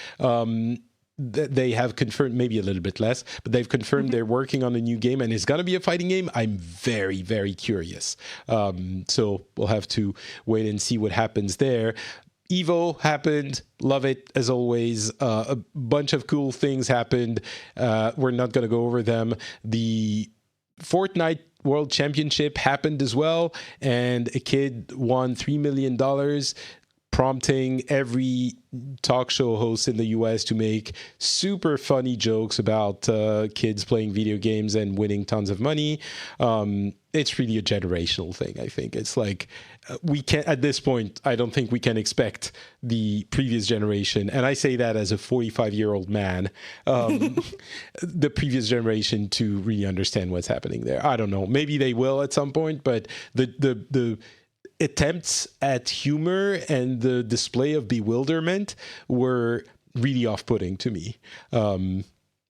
They have confirmed, maybe a little bit less, but they've confirmed they're working on a new game, and it's going to be a fighting game. I'm very, very curious. So we'll have to wait and see what happens there. Evo happened. Love it, as always. A bunch of cool things happened. We're not going to go over them. The Fortnite World Championship happened as well, and a kid won $3 million, prompting every talk show host in the US to make super funny jokes about kids playing video games and winning tons of money. It's really a generational thing, I think. It's we can't, at this point, I don't think we can expect the previous generation, and I say that as a 45-year-old man, the previous generation to really understand what's happening there. I don't know. Maybe they will at some point, but the attempts at humor and the display of bewilderment were really off-putting to me.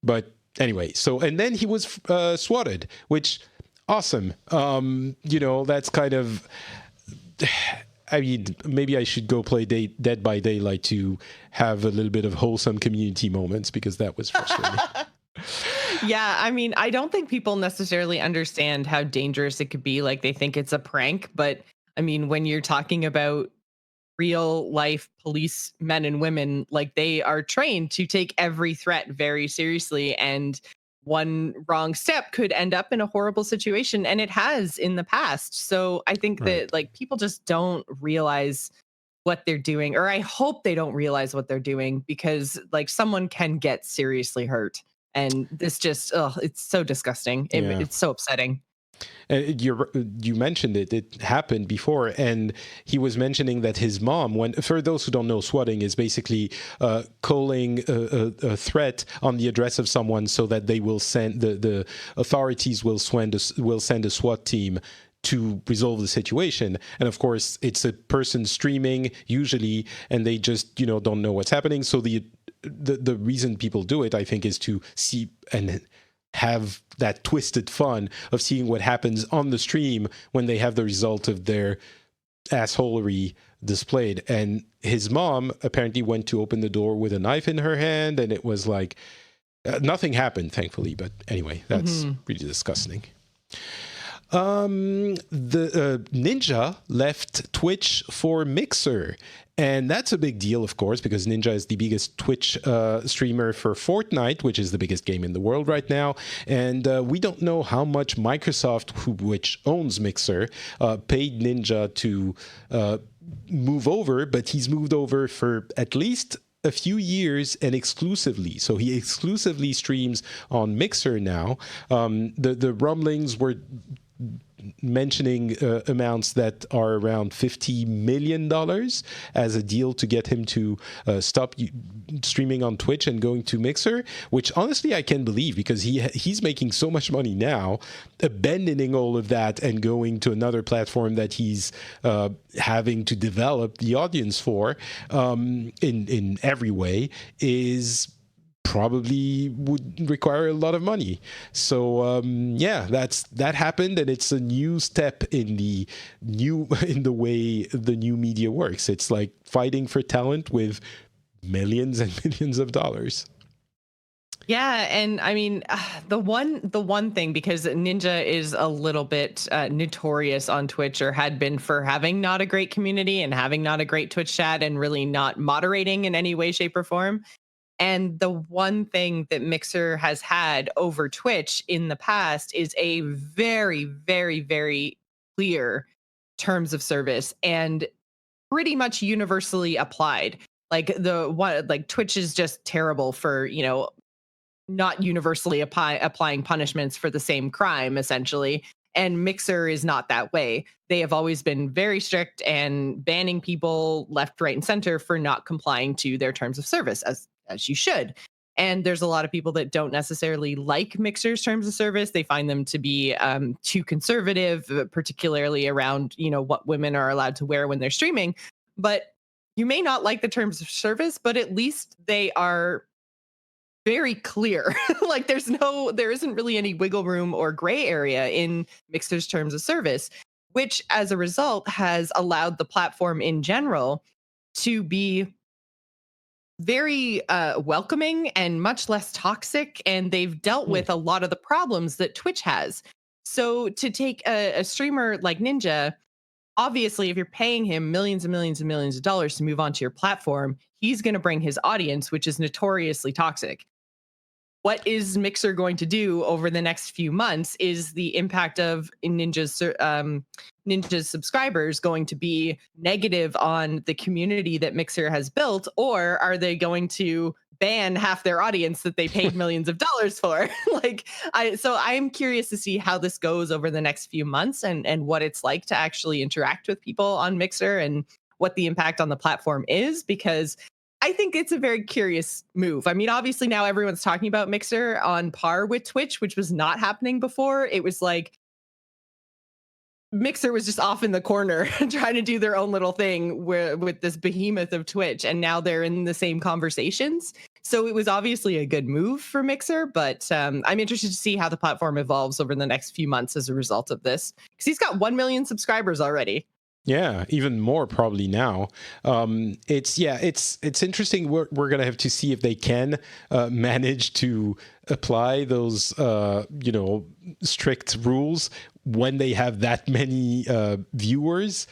But anyway, so and then he was swatted, which awesome. That's kind of. I mean, maybe I should go play Dead by Daylight to have a little bit of wholesome community moments, because that was frustrating. Yeah, I mean, I don't think people necessarily understand how dangerous it could be. Like, they think it's a prank, but I mean, when you're talking about real life police men and women, like, they are trained to take every threat very seriously, and one wrong step could end up in a horrible situation, and it has in the past. So I think Right. that, like, people just don't realize what they're doing, or I hope they don't realize what they're doing, because like someone can get seriously hurt, and this just, it's so disgusting. Yeah. It's so upsetting. You mentioned it. It happened before, and he was mentioning that his mom. When for those who don't know, swatting is basically calling a threat on the address of someone, so that they will send the authorities will send a SWAT team to resolve the situation. And of course, it's a person streaming usually, and they just don't know what's happening. So the reason people do it, I think, is to see and have that twisted fun of seeing what happens on the stream when they have the result of their assholery displayed. And his mom apparently went to open the door with a knife in her hand, and it was like nothing happened, thankfully. But anyway, that's really disgusting. The Ninja left Twitch for Mixer, and that's a big deal, of course, because Ninja is the biggest Twitch streamer for Fortnite, which is the biggest game in the world right now. And we don't know how much Microsoft, which owns Mixer, paid Ninja to move over, but he's moved over for at least a few years and exclusively. So he exclusively streams on Mixer now. The rumblings were mentioning amounts that are around $50 million as a deal to get him to stop streaming on Twitch and going to Mixer, which honestly I can believe, because he's making so much money now. Abandoning all of that and going to another platform that he's having to develop the audience for in every way is probably would require a lot of money. So that happened, and it's a new step in the way the new media works. It's like fighting for talent with millions and millions of dollars. Yeah, and I mean, the one thing, because Ninja is a little bit notorious on Twitch, or had been, for having not a great community and having not a great Twitch chat, and really not moderating in any way, shape, or form. And the one thing that Mixer has had over Twitch in the past is a very, very, very clear terms of service, and pretty much universally applied. Like, Twitch is just terrible for, not universally applying punishments for the same crime, essentially. And Mixer is not that way. They have always been very strict and banning people left, right, and center for not complying to their terms of service, as you should. And there's a lot of people that don't necessarily like Mixer's terms of service. They find them to be too conservative, particularly around, what women are allowed to wear when they're streaming. But you may not like the terms of service, but at least they are very clear. Like, there isn't really any wiggle room or gray area in Mixer's terms of service, which as a result has allowed the platform in general to be very welcoming and much less toxic, and they've dealt with a lot of the problems that Twitch has. So to take a streamer like Ninja, obviously, if you're paying him millions and millions and millions of dollars to move onto your platform, he's going to bring his audience, which is notoriously toxic. What is Mixer going to do over the next few months? Is the impact of Ninja's subscribers going to be negative on the community that Mixer has built, or are they going to ban half their audience that they paid millions of dollars for? So I'm curious to see how this goes over the next few months, and what it's like to actually interact with people on Mixer, and what the impact on the platform is, because I think it's a very curious move. I mean, obviously now everyone's talking about Mixer on par with Twitch, which was not happening before. It was like Mixer was just off in the corner trying to do their own little thing with this behemoth of Twitch, and now they're in the same conversations. So it was obviously a good move for Mixer, but I'm interested to see how the platform evolves over the next few months as a result of this, because he's got 1 million subscribers already. Yeah, even more probably now. It's interesting. We're gonna have to see if they can manage to apply those strict rules when they have that many viewers,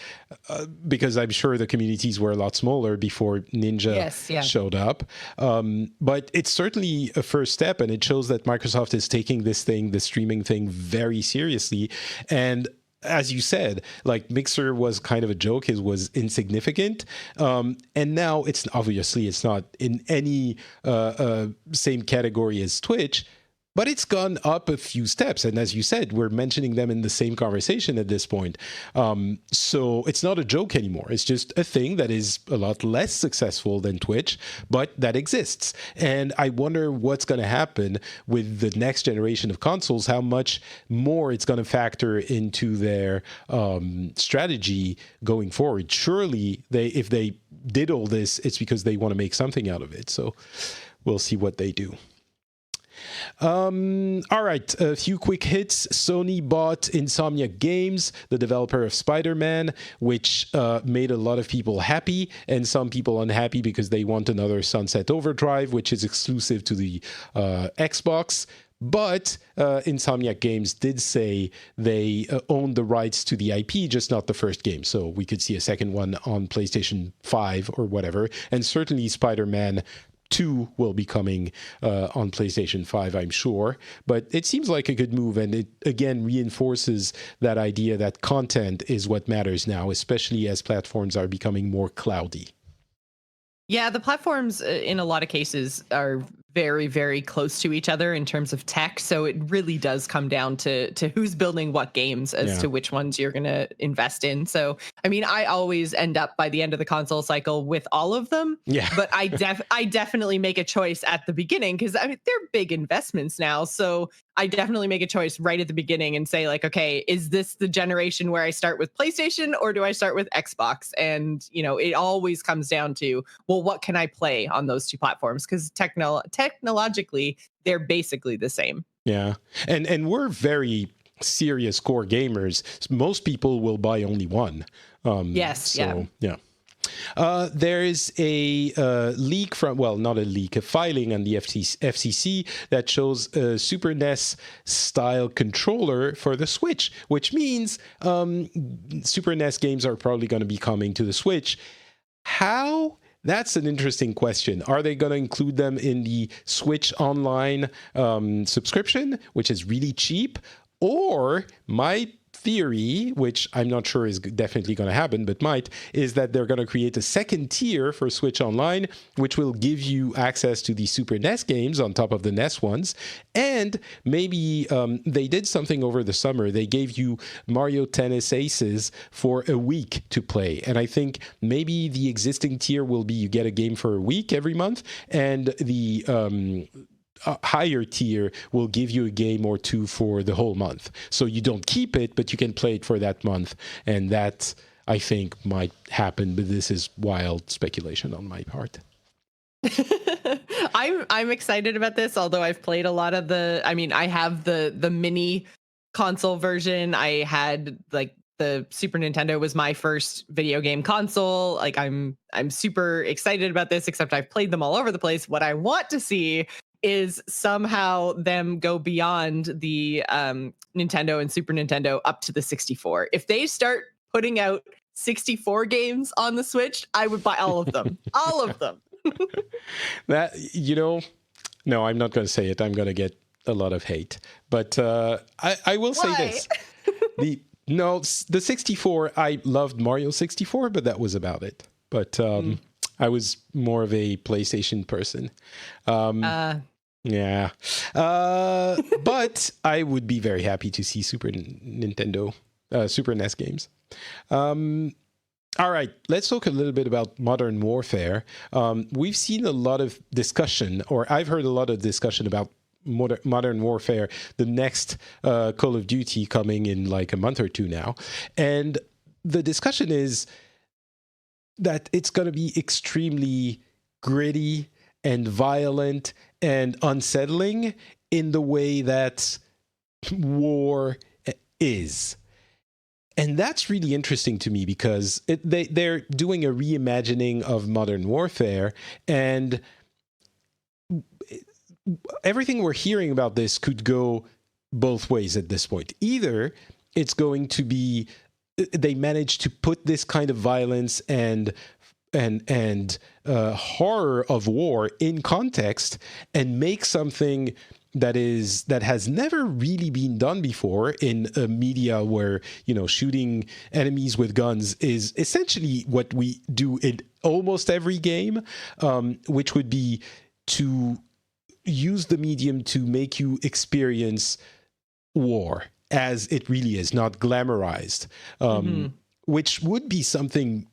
because I'm sure the communities were a lot smaller before Ninja showed up. But it's certainly a first step, and it shows that Microsoft is taking the streaming thing, very seriously. And as you said, like, Mixer was kind of a joke. It was insignificant. And now it's not in any same category as Twitch, but it's gone up a few steps. And as you said, we're mentioning them in the same conversation at this point. So it's not a joke anymore. It's just a thing that is a lot less successful than Twitch, but that exists. And I wonder what's going to happen with the next generation of consoles, how much more it's going to factor into their strategy going forward. Surely, if they did all this, it's because they want to make something out of it. So we'll see what they do. All right, a few quick hits. Sony bought Insomniac Games, the developer of Spider-Man, which made a lot of people happy and some people unhappy because they want another Sunset Overdrive, which is exclusive to the Xbox. But Insomniac Games did say they own the rights to the IP, just not the first game. So we could see a second one on PlayStation 5 or whatever. And certainly Spider-Man 2 will be coming on PlayStation 5, I'm sure. But it seems like a good move, and it, again, reinforces that idea that content is what matters now, especially as platforms are becoming more cloudy. Yeah, the platforms in a lot of cases are very, very close to each other in terms of tech. So it really does come down to who's building what games as to which ones you're going to invest in. So, I mean, I always end up by the end of the console cycle with all of them. Yeah. But I definitely make a choice at the beginning, because I mean, they're big investments now. So I definitely make a choice right at the beginning and say, like, okay, is this the generation where I start with PlayStation or do I start with Xbox? And, you know, it always comes down to, well, what can I play on those two platforms? Because technologically, they're basically the same. Yeah. And we're very serious core gamers. Most people will buy only one. Yes. Yeah. There is a leak not a leak, a filing on the FCC that shows a Super NES style controller for the Switch, which means Super NES games are probably going to be coming to the Switch. How? That's an interesting question. Are they going to include them in the Switch Online subscription, which is really cheap? Or my theory, which I'm not sure is definitely going to happen, but might, is that they're going to create a second tier for Switch Online, which will give you access to the Super NES games on top of the NES ones. And maybe they did something over the summer. They gave you Mario Tennis Aces for a week to play. And I think maybe the existing tier will be you get a game for a week every month, and the higher tier will give you a game or two for the whole month. So you don't keep it, but you can play it for that month. And that, I think, might happen, but this is wild speculation on my part. I'm excited about this, although I've played a lot of I have the mini console version. I had, like, the Super Nintendo was my first video game console. Like, I'm super excited about this, except I've played them all over the place. What I want to see is somehow them go beyond the Nintendo and Super Nintendo up to the 64. If they start putting out 64 games on the Switch, I would buy all of them. All of them. That, no, I'm not going to say it. I'm going to get a lot of hate. But I will say this. The 64, I loved Mario 64, but that was about it. But I was more of a PlayStation person. Yeah. But I would be very happy to see Super NES games. All right, let's talk a little bit about Modern Warfare. We've seen a lot of discussion, or I've heard a lot of discussion about Modern Warfare, the next Call of Duty coming in like a month or two now. And the discussion is that it's going to be extremely gritty and violent and unsettling in the way that war is. And that's really interesting to me because they're doing a reimagining of Modern Warfare, and everything we're hearing about this could go both ways at this point. Either it's going to be they managed to put this kind of violence and horror of war in context and make something that has never really been done before in a media where, you know, shooting enemies with guns is essentially what we do in almost every game, which would be to use the medium to make you experience war as it really is, not glamorized, which would be something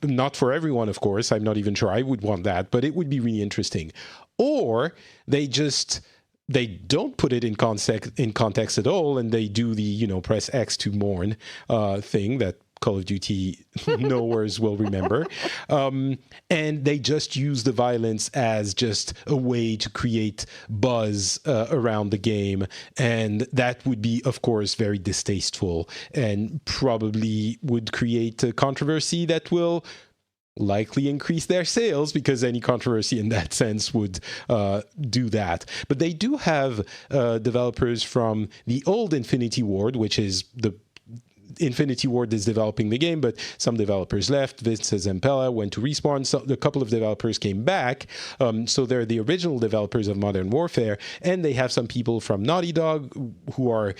not for everyone, of course. I'm not even sure I would want that, but it would be really interesting. Or they don't put it in context at all, and they do the, you know, press X to mourn thing that Call of Duty knowers will remember. And they just use the violence as just a way to create buzz around the game. And that would be, of course, very distasteful and probably would create a controversy that will likely increase their sales, because any controversy in that sense would do that. But they do have developers from the old Infinity Ward, which is the Infinity Ward is developing the game, but some developers left. Vince Zampella went to Respawn. So a couple of developers came back. So they're the original developers of Modern Warfare. And they have some people from Naughty Dog who are,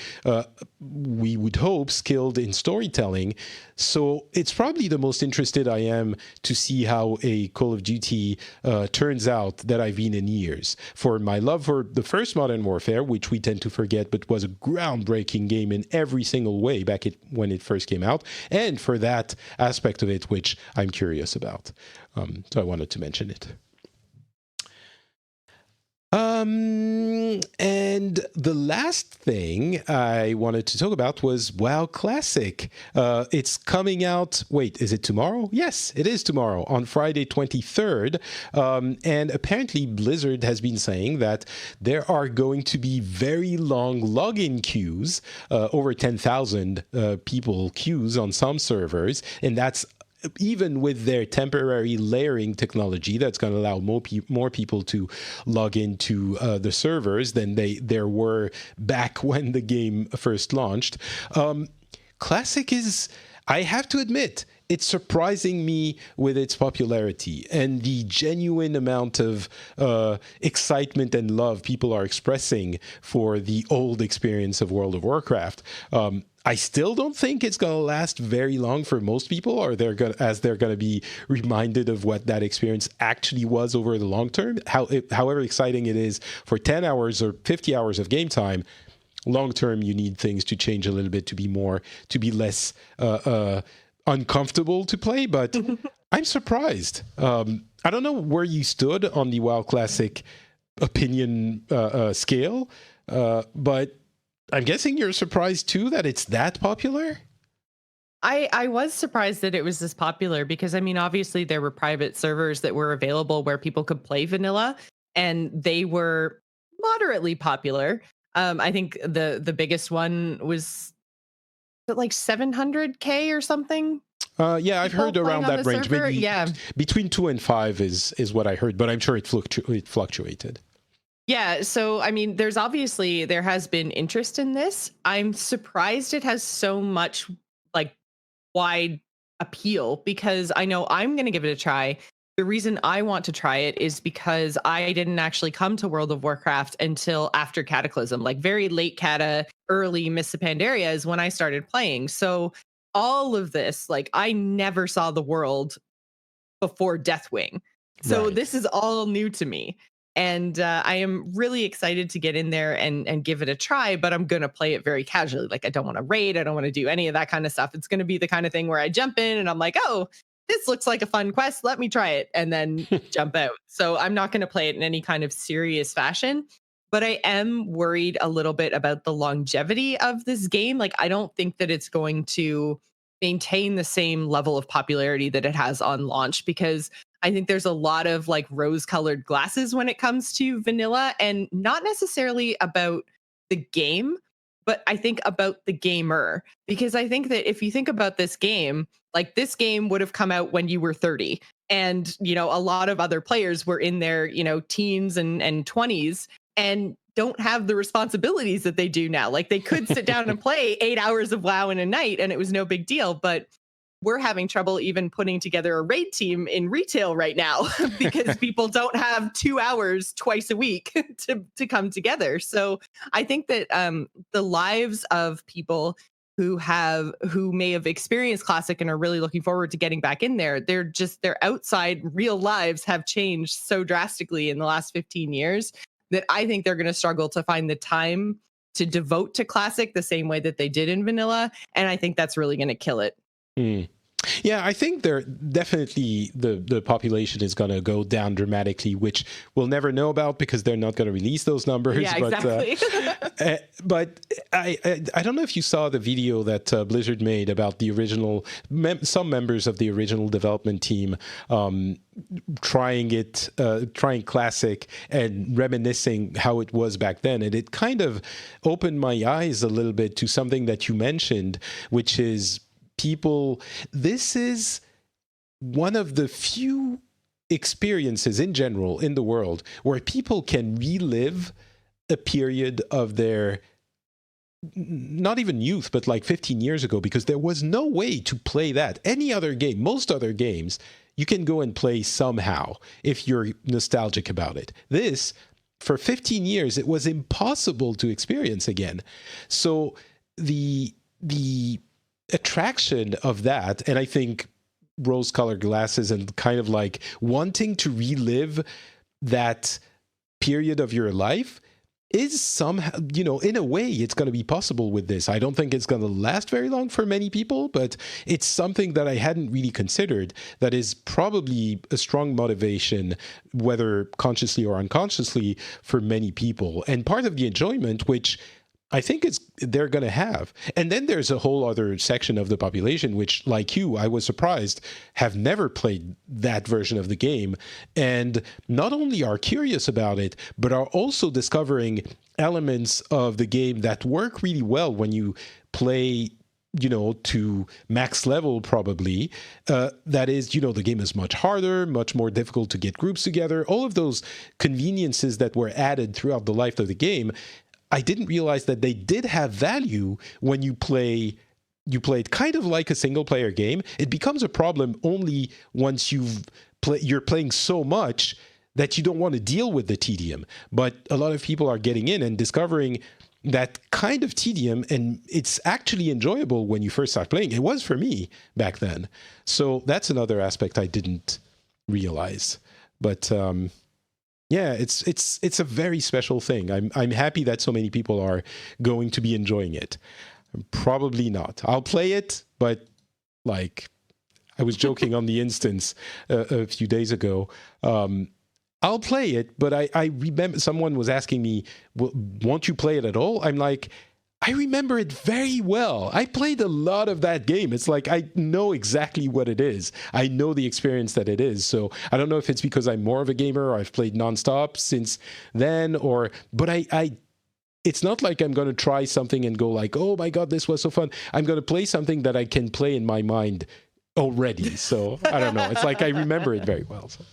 we would hope, skilled in storytelling. So it's probably the most interested I am to see how a Call of Duty turns out that I've been in years. For my love for the first Modern Warfare, which we tend to forget, but was a groundbreaking game in every single way back when it first came out, and for that aspect of it, which I'm curious about. So I wanted to mention it. And the last thing I wanted to talk about was WoW Classic. It's coming out. Wait, is it tomorrow? Yes, it is tomorrow on Friday 23rd. And apparently Blizzard has been saying that there are going to be very long login queues, over 10,000 people queues on some servers. And that's even with their temporary layering technology that's going to allow more people to log into the servers than there were back when the game first launched. Classic is, I have to admit, it's surprising me with its popularity and the genuine amount of excitement and love people are expressing for the old experience of World of Warcraft. I still don't think it's going to last very long for most people, or they're going to be reminded of what that experience actually was over the long term. However exciting it is for 10 hours or 50 hours of game time, long term you need things to change a little bit to be less uncomfortable to play. But I'm surprised. I don't know where you stood on the WoW Classic opinion scale, but I'm guessing you're surprised too that it's that popular? I was surprised that it was this popular because, I mean, obviously there were private servers that were available where people could play vanilla, and they were moderately popular. I think the biggest one was like 700K or something. Yeah, I've heard around that range. Server. Maybe between 2 and 5 is what I heard, but I'm sure it fluctuated. Yeah, so I mean, there has been interest in this. I'm surprised it has so much like wide appeal, because I know I'm going to give it a try. The reason I want to try it is because I didn't actually come to World of Warcraft until after Cataclysm, like very late Cata, early Mists of Pandaria is when I started playing. So all of this, like, I never saw the world before Deathwing. So This is all new to me. And I am really excited to get in there and give it a try, but I'm going to play it very casually. Like, I don't want to raid. I don't want to do any of that kind of stuff. It's going to be the kind of thing where I jump in and I'm like, oh, this looks like a fun quest. Let me try it, and then jump out. So I'm not going to play it in any kind of serious fashion. but I am worried a little bit about the longevity of this game. Like, I don't think that it's going to maintain the same level of popularity that it has on launch, because I think there's a lot of like rose colored glasses when it comes to vanilla, and not necessarily about the game, but I think about the gamer. Because I think that if you think about this game, like this game would have come out when you were 30. And, a lot of other players were in their, teens and 20s and don't have the responsibilities that they do now. Like they could sit down and play 8 hours of WoW in a night and it was no big deal. But we're having trouble even putting together a raid team in retail right now because people don't have 2 hours twice a week to come together. So I think that the lives of people who may have experienced Classic and are really looking forward to getting back in there, their outside real lives have changed so drastically in the last 15 years that I think they're going to struggle to find the time to devote to Classic the same way that they did in vanilla. And I think that's really going to kill it. Yeah, I think they're definitely the population is going to go down dramatically, which we'll never know about because they're not going to release those numbers. Yeah, exactly. But I don't know if you saw the video that Blizzard made about the original, some members of the original development team trying Classic and reminiscing how it was back then. And it kind of opened my eyes a little bit to something that you mentioned, which is this is one of the few experiences in general in the world where people can relive a period of their, not even youth, but like 15 years ago, because there was no way to play that. Any other game, most other games, you can go and play somehow if you're nostalgic about it. This, for 15 years, it was impossible to experience again. So the attraction of that, and I think rose-colored glasses and kind of like wanting to relive that period of your life is somehow, in a way, it's going to be possible with this. I don't think it's going to last very long for many people, but it's something that I hadn't really considered that is probably a strong motivation, whether consciously or unconsciously, for many people. And part of the enjoyment, which I think they're going to have. And then there's a whole other section of the population, which, like you, I was surprised, have never played that version of the game. And not only are curious about it, but are also discovering elements of the game that work really well when you play, to max level, probably. That is, the game is much harder, much more difficult to get groups together. All of those conveniences that were added throughout the life of the game, I didn't realize that they did have value when you play it kind of like a single player game. It becomes a problem only once you're playing so much that you don't want to deal with the tedium. But a lot of people are getting in and discovering that kind of tedium, and it's actually enjoyable when you first start playing. It was for me back then. So that's another aspect I didn't realize. But yeah, it's a very special thing. I'm happy that so many people are going to be enjoying it. Probably not. I'll play it, but like I was joking on the instance a few days ago. I'll play it, but I remember someone was asking me, won't you play it at all? I'm like, I remember it very well. I played a lot of that game. It's like I know exactly what it is. I know the experience that it is. So I don't know if it's because I'm more of a gamer or I've played nonstop since then, but it's not like I'm going to try something and go like, oh my God, this was so fun. I'm going to play something that I can play in my mind already. So I don't know. It's like I remember it very well. So.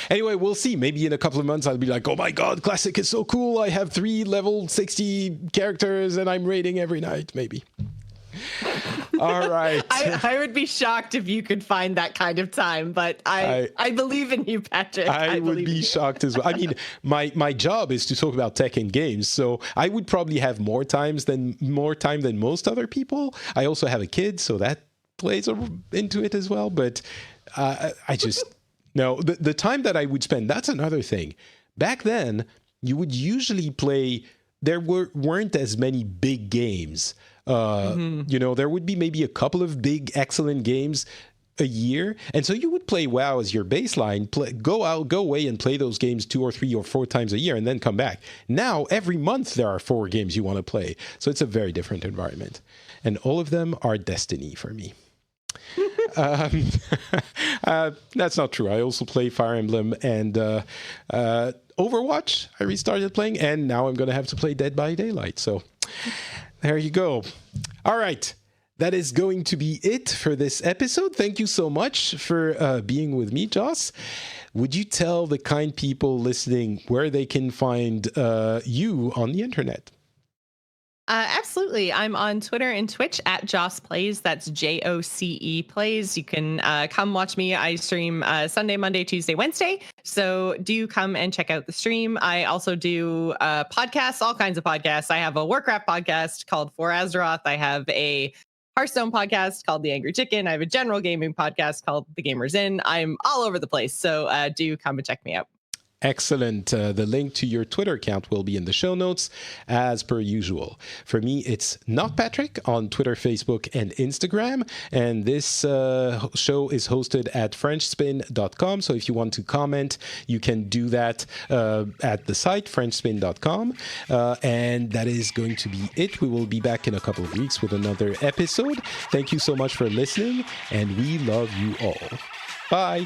Anyway, we'll see. Maybe in a couple of months, I'll be like, oh my God, Classic is so cool. I have 3 level 60 characters and I'm raiding every night. Maybe. All right. I would be shocked if you could find that kind of time, but I believe in you, Patrick. I would be shocked as well. I mean, my job is to talk about tech and games, so I would probably have more time than most other people. I also have a kid, so that plays into it as well. But I just... No, the time that I would spend, that's another thing. Back then, you would usually play, there weren't as many big games. There would be maybe a couple of big, excellent games a year, and so you would play WoW as your baseline, go away and play those games 2 or 3 or 4 times a year and then come back. Now every month there are 4 games you want to play, so it's a very different environment, and all of them are Destiny for me. That's not true. I also play Fire Emblem and Overwatch. I restarted playing, and now I'm going to have to play Dead by Daylight. So there you go. All right. That is going to be it for this episode. Thank you so much for being with me, Joss. Would you tell the kind people listening where they can find you on the internet? Absolutely. I'm on Twitter and Twitch at Joss Plays. That's JOCE Plays. You can come watch me. I stream Sunday, Monday, Tuesday, Wednesday. So do come and check out the stream. I also do podcasts, all kinds of podcasts. I have a Warcraft podcast called For Azeroth. I have a Hearthstone podcast called The Angry Chicken. I have a general gaming podcast called The Gamers Inn. I'm all over the place. So do come and check me out. Excellent. The link to your Twitter account will be in the show notes, as per usual. For me, it's Not Patrick on Twitter, Facebook, and Instagram. And this show is hosted at FrenchSpin.com. So if you want to comment, you can do that at the site, FrenchSpin.com. And that is going to be it. We will be back in a couple of weeks with another episode. Thank you so much for listening, and we love you all. Bye.